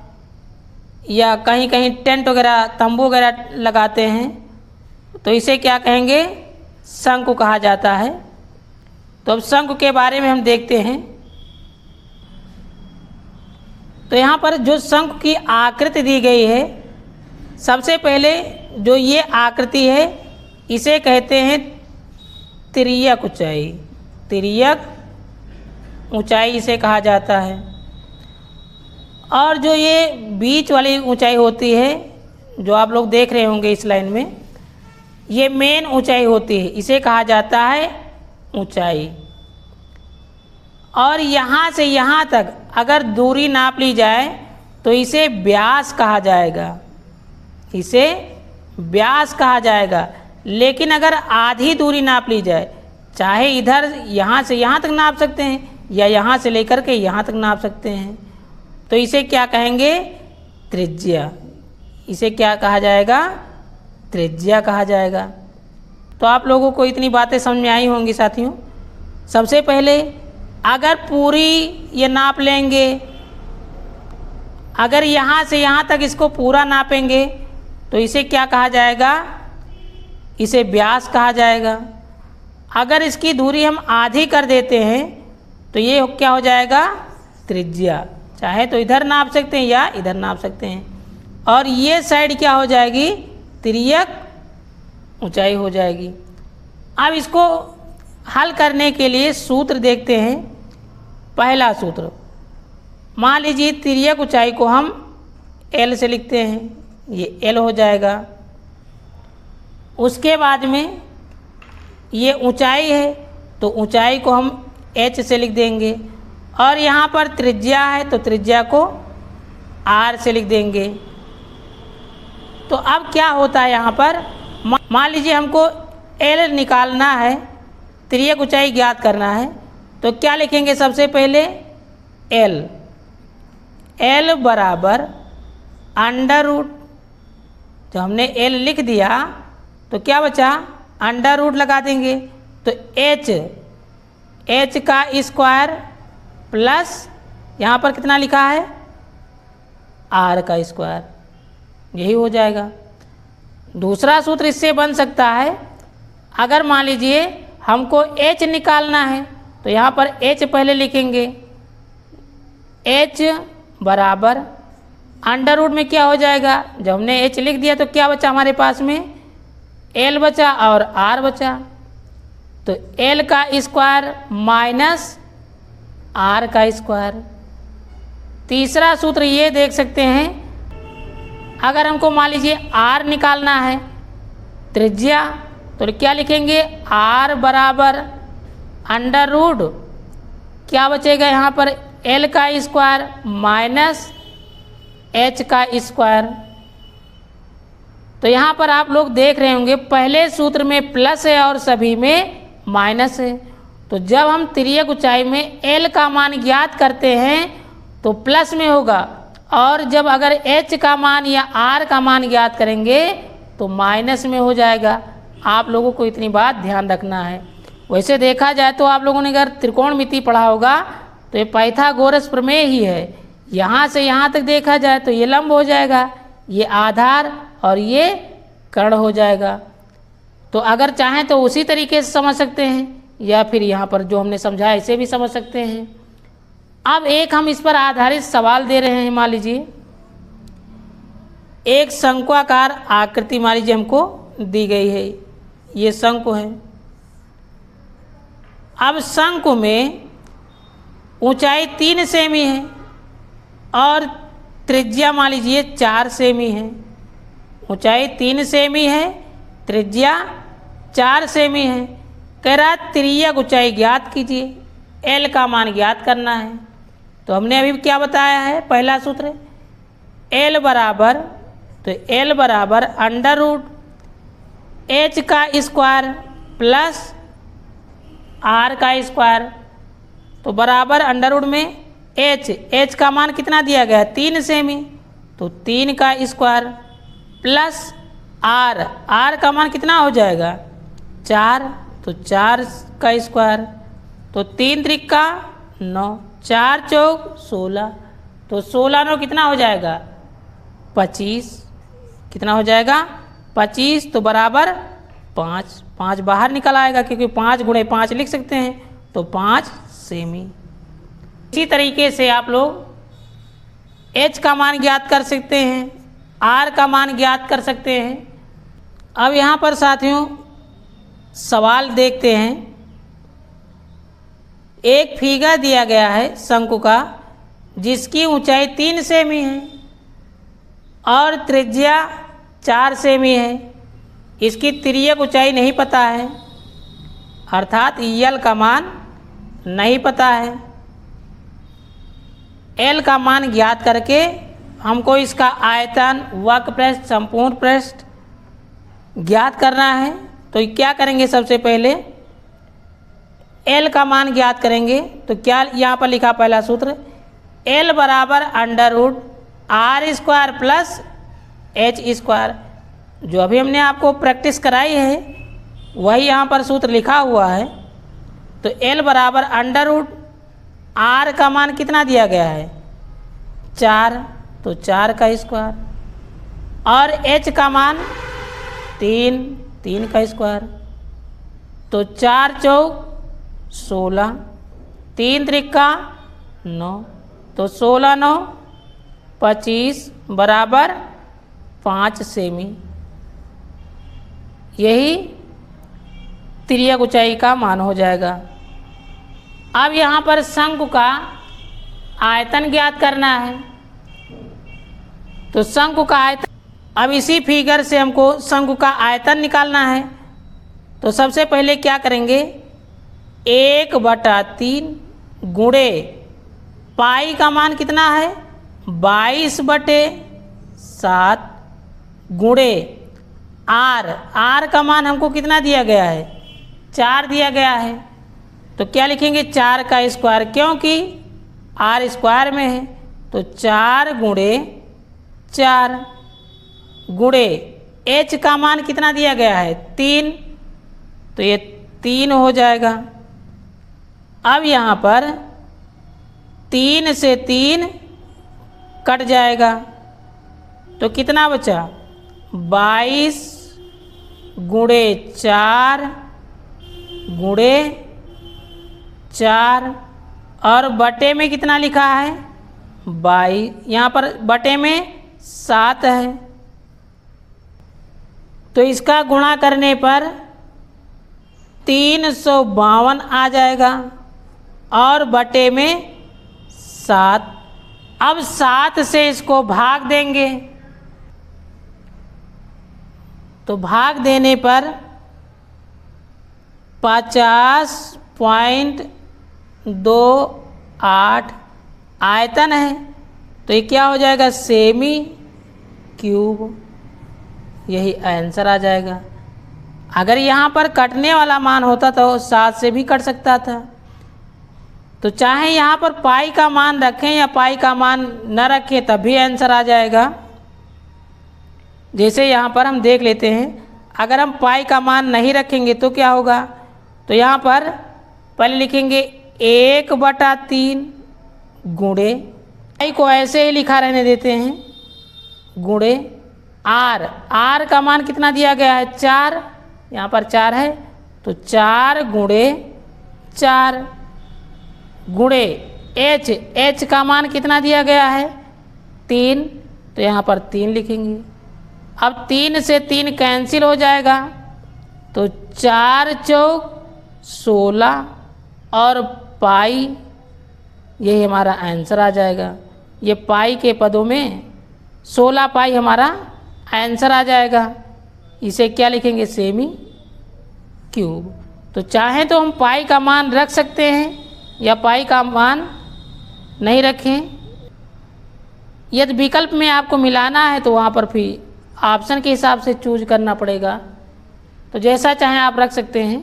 या कहीं कहीं टेंट वगैरह तंबू वगैरह लगाते हैं, तो इसे क्या कहेंगे शंकु कहा जाता है। तो अब शंकु के बारे में हम देखते हैं। तो यहाँ पर जो शंकु की आकृति दी गई है, सबसे पहले जो ये आकृति है इसे कहते हैं तिर्यक ऊंचाई। तिर्यक ऊंचाई इसे कहा जाता है। और जो ये बीच वाली ऊंचाई होती है जो आप लोग देख रहे होंगे इस लाइन में, ये मेन ऊंचाई होती है, इसे कहा जाता है ऊंचाई। और यहाँ से यहाँ तक अगर दूरी नाप ली जाए तो इसे व्यास कहा जाएगा, इसे व्यास कहा जाएगा। लेकिन अगर आधी दूरी नाप ली जाए, चाहे इधर यहाँ से यहाँ तक नाप सकते हैं या यहाँ से लेकर के यहाँ तक नाप सकते हैं, तो इसे क्या कहेंगे त्रिज्या। इसे क्या कहा जाएगा त्रिज्या कहा जाएगा। तो आप लोगों को इतनी बातें समझ में आई होंगी साथियों। सबसे पहले अगर पूरी ये नाप लेंगे, अगर यहाँ से यहाँ तक इसको पूरा नापेंगे तो इसे क्या कहा जाएगा, इसे व्यास कहा जाएगा। अगर इसकी दूरी हम आधी कर देते हैं तो ये क्या हो जाएगा त्रिज्या। चाहे तो इधर नाप सकते हैं या इधर नाप सकते हैं। और ये साइड क्या हो जाएगी तिर्यक ऊंचाई हो जाएगी। अब इसको हल करने के लिए सूत्र देखते हैं। पहला सूत्र, मान लीजिए तिर्यक ऊंचाई को हम L से लिखते हैं, ये L हो जाएगा। उसके बाद में ये ऊंचाई है तो ऊंचाई को हम H से लिख देंगे, और यहाँ पर त्रिज्या है तो त्रिज्या को R से लिख देंगे। तो अब क्या होता है यहाँ पर, मान लीजिए हमको L निकालना है, तिर्यक ऊंचाई ज्ञात करना है, तो क्या लिखेंगे सबसे पहले L बराबर अंडर रूट। जब हमने L लिख दिया तो क्या बचा अंडर रूट लगा देंगे, तो H का स्क्वायर प्लस यहाँ पर कितना लिखा है R का स्क्वायर, यही हो जाएगा। दूसरा सूत्र इससे बन सकता है, अगर मान लीजिए हमको H निकालना है तो यहाँ पर H पहले लिखेंगे, H बराबर अंडर रूट में क्या हो जाएगा, जब हमने H लिख दिया तो क्या बचा हमारे पास में L बचा और R बचा। तो L का स्क्वायर माइनस आर का स्क्वायर। तीसरा सूत्र ये देख सकते हैं, अगर हमको मान लीजिए आर निकालना है त्रिज्या, तो क्या लिखेंगे, आर बराबर अंडर रूट क्या बचेगा यहाँ पर, एल का स्क्वायर माइनस एच का स्क्वायर। तो यहाँ पर आप लोग देख रहे होंगे पहले सूत्र में प्लस है और सभी में माइनस है। तो जब हम तिर्यक ऊंचाई में एल का मान ज्ञात करते हैं तो प्लस में होगा, और जब अगर एच का मान या आर का मान ज्ञात करेंगे तो माइनस में हो जाएगा। आप लोगों को इतनी बात ध्यान रखना है। वैसे देखा जाए तो आप लोगों ने अगर त्रिकोणमिति पढ़ा होगा तो ये पाइथागोरस प्रमेय ही है। यहाँ से यहाँ तक देखा जाए तो ये लंब हो जाएगा, ये आधार और ये कर्ण हो जाएगा। तो अगर चाहें तो उसी तरीके से समझ सकते हैं, या फिर यहाँ पर जो हमने समझा इसे भी समझ सकते हैं। अब एक हम इस पर आधारित सवाल दे रहे हैं। मान लीजिए एक शंक्वाकार आकृति मान लीजिए हमको दी गई है, ये शंकु है। अब शंकु में ऊंचाई 3 सेमी है और त्रिज्या मान लीजिए 4 सेमी है। ऊंचाई 3 सेमी है, त्रिज्या 4 सेमी है। कह रहा तिर्यक ऊंचाई ज्ञात कीजिए, एल का मान ज्ञात करना है। तो हमने अभी क्या बताया है, पहला सूत्र एल बराबर, तो एल बराबर अंडर रूट एच का स्क्वायर प्लस आर का स्क्वायर, तो बराबर अंडर रूट में एच का मान कितना दिया गया है 3 सेमी, तो 3 का स्क्वायर प्लस आर का मान कितना हो जाएगा 4, तो 4 का स्क्वायर, तो 3 त्रिका 9, 4 चौक 16, तो 16 9 कितना हो जाएगा 25, कितना हो जाएगा 25, तो बराबर 5 बाहर निकल आएगा क्योंकि 5 गुणे 5 लिख सकते हैं, तो 5 सेमी। इसी तरीके से आप लोग एच का मान ज्ञात कर सकते हैं, आर का मान ज्ञात कर सकते हैं। अब यहाँ पर साथियों सवाल देखते हैं। एक फिगर दिया गया है शंकु का जिसकी ऊंचाई 3 सेमी है और त्रिज्या 4 सेमी है। इसकी तिर्यक ऊंचाई नहीं पता है, अर्थात एल का मान नहीं पता है। एल का मान ज्ञात करके हमको इसका आयतन, वक्र पृष्ठ, संपूर्ण पृष्ठ ज्ञात करना है। तो क्या करेंगे, सबसे पहले एल का मान ज्ञात करेंगे। तो क्या यहाँ पर लिखा पहला सूत्र, एल बराबर under root r square plus h square. जो अभी हमने आपको प्रैक्टिस कराई है वही यहाँ पर सूत्र लिखा हुआ है। तो एल बराबर अंडर रूट आर का मान कितना दिया गया है 4, तो 4 का स्क्वायर, और एच का मान 3 का स्क्वायर, तो 4 चौक 16, 3 त्रिका 9, तो 16 9 25 बराबर 5 सेमी। यही तिर्यक ऊंचाई का मान हो जाएगा। अब यहाँ पर शंकु का आयतन ज्ञात करना है। तो शंकु का आयतन, अब इसी फिगर से हमको शंकु का आयतन निकालना है। तो सबसे पहले क्या करेंगे, 1/3 गुणे पाई का मान कितना है 22/7 गुणे आर का मान हमको कितना दिया गया है 4 दिया गया है। तो क्या लिखेंगे 4 का स्क्वायर, क्योंकि आर स्क्वायर में है, तो 4 गुणे 4 गुणे एच का मान कितना दिया गया है 3, तो ये 3 हो जाएगा। अब यहाँ पर 3 से 3 कट जाएगा, तो कितना बचा 22 गुणे 4 गुणे 4, और बटे में कितना लिखा है 22, यहाँ पर बटे में 7 है। तो इसका गुणा करने पर 352 आ जाएगा। और बटे में 7। अब 7 से इसको भाग देंगे, तो भाग देने पर 50.28 आयतन है, तो ये क्या हो जाएगा, सेमी क्यूब। यही आंसर आ जाएगा। अगर यहाँ पर कटने वाला मान होता तो 7 से भी कट सकता था। तो चाहे यहाँ पर पाई का मान रखें या पाई का मान न रखें तब भी आंसर आ जाएगा। जैसे यहाँ पर हम देख लेते हैं, अगर हम पाई का मान नहीं रखेंगे तो क्या होगा, तो यहाँ पर पहले लिखेंगे 1/3 गुणे, पाई को ऐसे ही लिखा रहने देते हैं, गुणे आर। आर का मान कितना दिया गया है, 4, यहाँ पर 4 है, तो 4 गुणे 4 गुणे एच। एच का मान कितना दिया गया है, 3, तो यहाँ पर 3 लिखेंगे। अब 3 से 3 कैंसिल हो जाएगा, तो 4 चौक 16 और पाई, यही हमारा आंसर आ जाएगा। ये पाई के पदों में 16 पाई हमारा आंसर आ जाएगा। इसे क्या लिखेंगे, सेमी क्यूब। तो चाहे तो हम पाई का मान रख सकते हैं या पाई का मान नहीं रखें। यदि विकल्प में आपको मिलाना है तो वहाँ पर फिर ऑप्शन के हिसाब से चूज करना पड़ेगा, तो जैसा चाहें आप रख सकते हैं।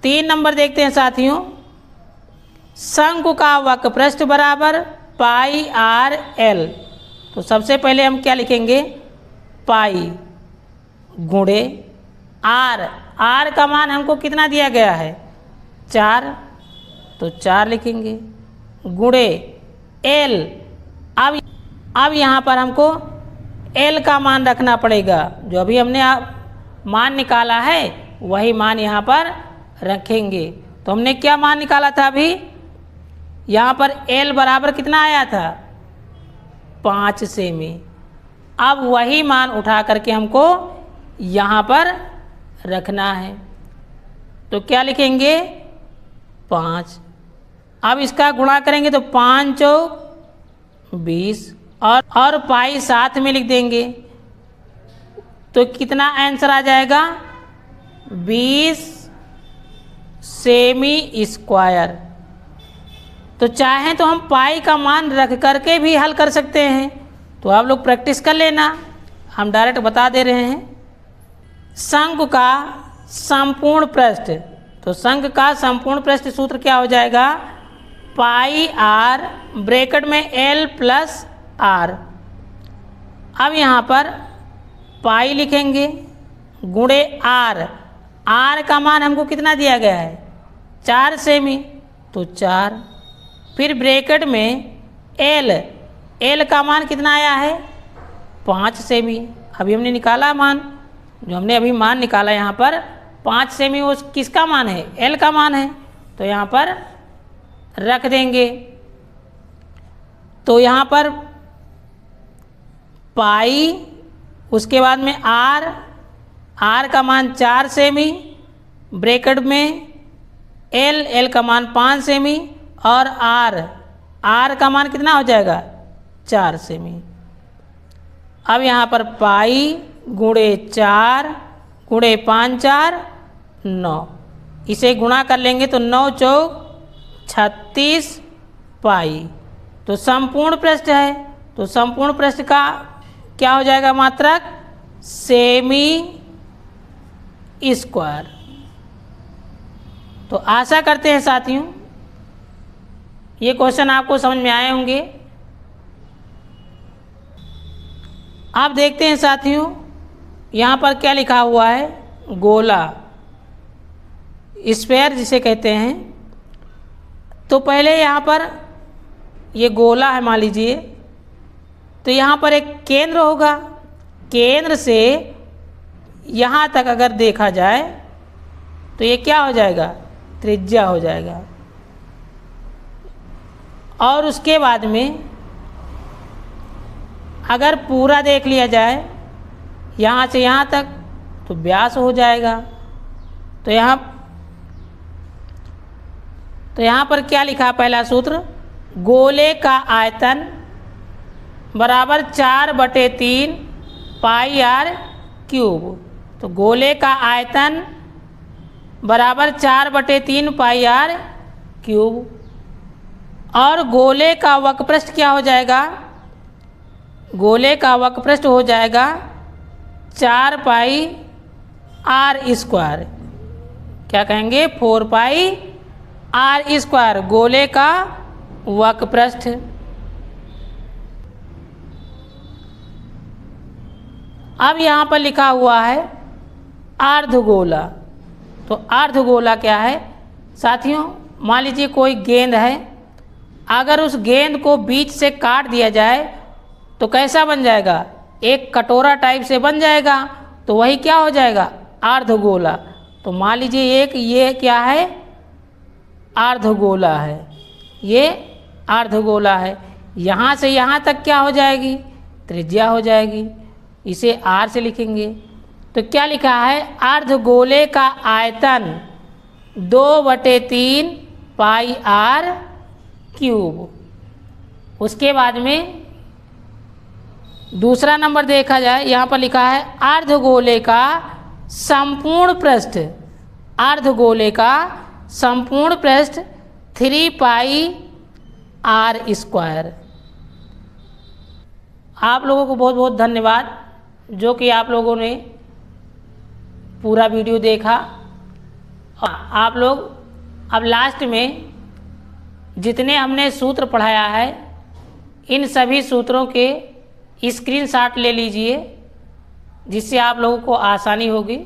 3 नंबर देखते हैं साथियों, शंकु का वक्रपृष्ठ बराबर पाई आर एल। तो सबसे पहले हम क्या लिखेंगे, पाई गुणे आर। आर का मान हमको कितना दिया गया है, 4, तो 4 लिखेंगे, गुणे एल। अब यहाँ पर हमको एल का मान रखना पड़ेगा। जो अभी हमने मान निकाला है वही मान यहाँ पर रखेंगे। तो हमने क्या मान निकाला था अभी, यहाँ पर एल बराबर कितना आया था, 5 सेमी। अब वही मान उठा करके हमको यहाँ पर रखना है, तो क्या लिखेंगे, 5। अब इसका गुणा करेंगे तो 5 चौक 20 और पाई साथ में लिख देंगे, तो कितना आंसर आ जाएगा, 20 सेमी स्क्वायर। तो चाहें तो हम पाई का मान रख करके भी हल कर सकते हैं, तो आप लोग प्रैक्टिस कर लेना, हम डायरेक्ट बता दे रहे हैं। शंकु का संपूर्ण पृष्ठ, तो शंकु का संपूर्ण पृष्ठ सूत्र क्या हो जाएगा, पाई आर ब्रैकेट में एल प्लस आर। अब यहाँ पर पाई लिखेंगे गुणे आर। आर का मान हमको कितना दिया गया है, 4 सेमी, तो 4। फिर ब्रैकेट में एल। एल का मान कितना आया है, 5 सेमी। अभी हमने निकाला मान, जो हमने अभी मान निकाला यहाँ पर 5 सेमी, वो किसका मान है, एल का मान है, तो यहाँ पर रख देंगे। तो यहाँ पर पाई, उसके बाद में आर। आर का मान 4 सेमी, ब्रैकेट में एल। एल का मान 5 सेमी और आर। आर का मान कितना हो जाएगा, 4 सेमी। अब यहाँ पर पाई गुणे 4 गुणे 5 4 9, इसे गुणा कर लेंगे तो 9 चौक 36 पाई। तो संपूर्ण पृष्ठ है, तो संपूर्ण पृष्ठ का क्या हो जाएगा मात्रक, सेमी स्क्वायर। तो आशा करते हैं साथियों ये क्वेश्चन आपको समझ में आए होंगे। आप देखते हैं साथियों यहाँ पर क्या लिखा हुआ है, गोला, स्फेयर जिसे कहते हैं। तो पहले यहाँ पर ये गोला है मान लीजिए, तो यहाँ पर एक केंद्र होगा, केंद्र से यहाँ तक अगर देखा जाए तो ये क्या हो जाएगा, त्रिज्या हो जाएगा। और उसके बाद में अगर पूरा देख लिया जाए यहाँ से यहाँ तक तो व्यास हो जाएगा। तो यहाँ तो यहाँ पर क्या लिखा पहला सूत्र, गोले का आयतन बराबर 4/3 पाई आर क्यूब। तो गोले का आयतन बराबर 4/3 पाई आर क्यूब। और गोले का वक्रपृष्ठ क्या हो जाएगा, गोले का वक्रपृष्ठ हो जाएगा 4 पाई आर स्क्वायर। क्या कहेंगे, 4 पाई आर स्क्वायर गोले का वक्रपृष्ठ। अब यहाँ पर लिखा हुआ है अर्धगोला। तो अर्धगोला क्या है साथियों, मान लीजिए कोई गेंद है, अगर उस गेंद को बीच से काट दिया जाए तो कैसा बन जाएगा, एक कटोरा टाइप से बन जाएगा। तो वही क्या हो जाएगा, अर्धगोला। तो मान लीजिए एक ये क्या है, अर्धगोला है, ये अर्धगोला है। यहाँ से यहाँ तक क्या हो जाएगी, त्रिज्या हो जाएगी। इसे आर से लिखेंगे। तो क्या लिखा है, अर्धगोले का आयतन 2/3 पाई आर क्यूब। उसके बाद में दूसरा नंबर देखा जाए, यहाँ पर लिखा है अर्धगोले का संपूर्ण पृष्ठ, अर्धगोले का संपूर्ण पृष्ठ 3 पाई आर स्क्वायर। आप लोगों को बहुत बहुत धन्यवाद जो कि आप लोगों ने पूरा वीडियो देखा। आप लोग अब लास्ट में जितने हमने सूत्र पढ़ाया है, इन सभी सूत्रों के स्क्रीनशॉट ले लीजिए, जिससे आप लोगों को आसानी होगी।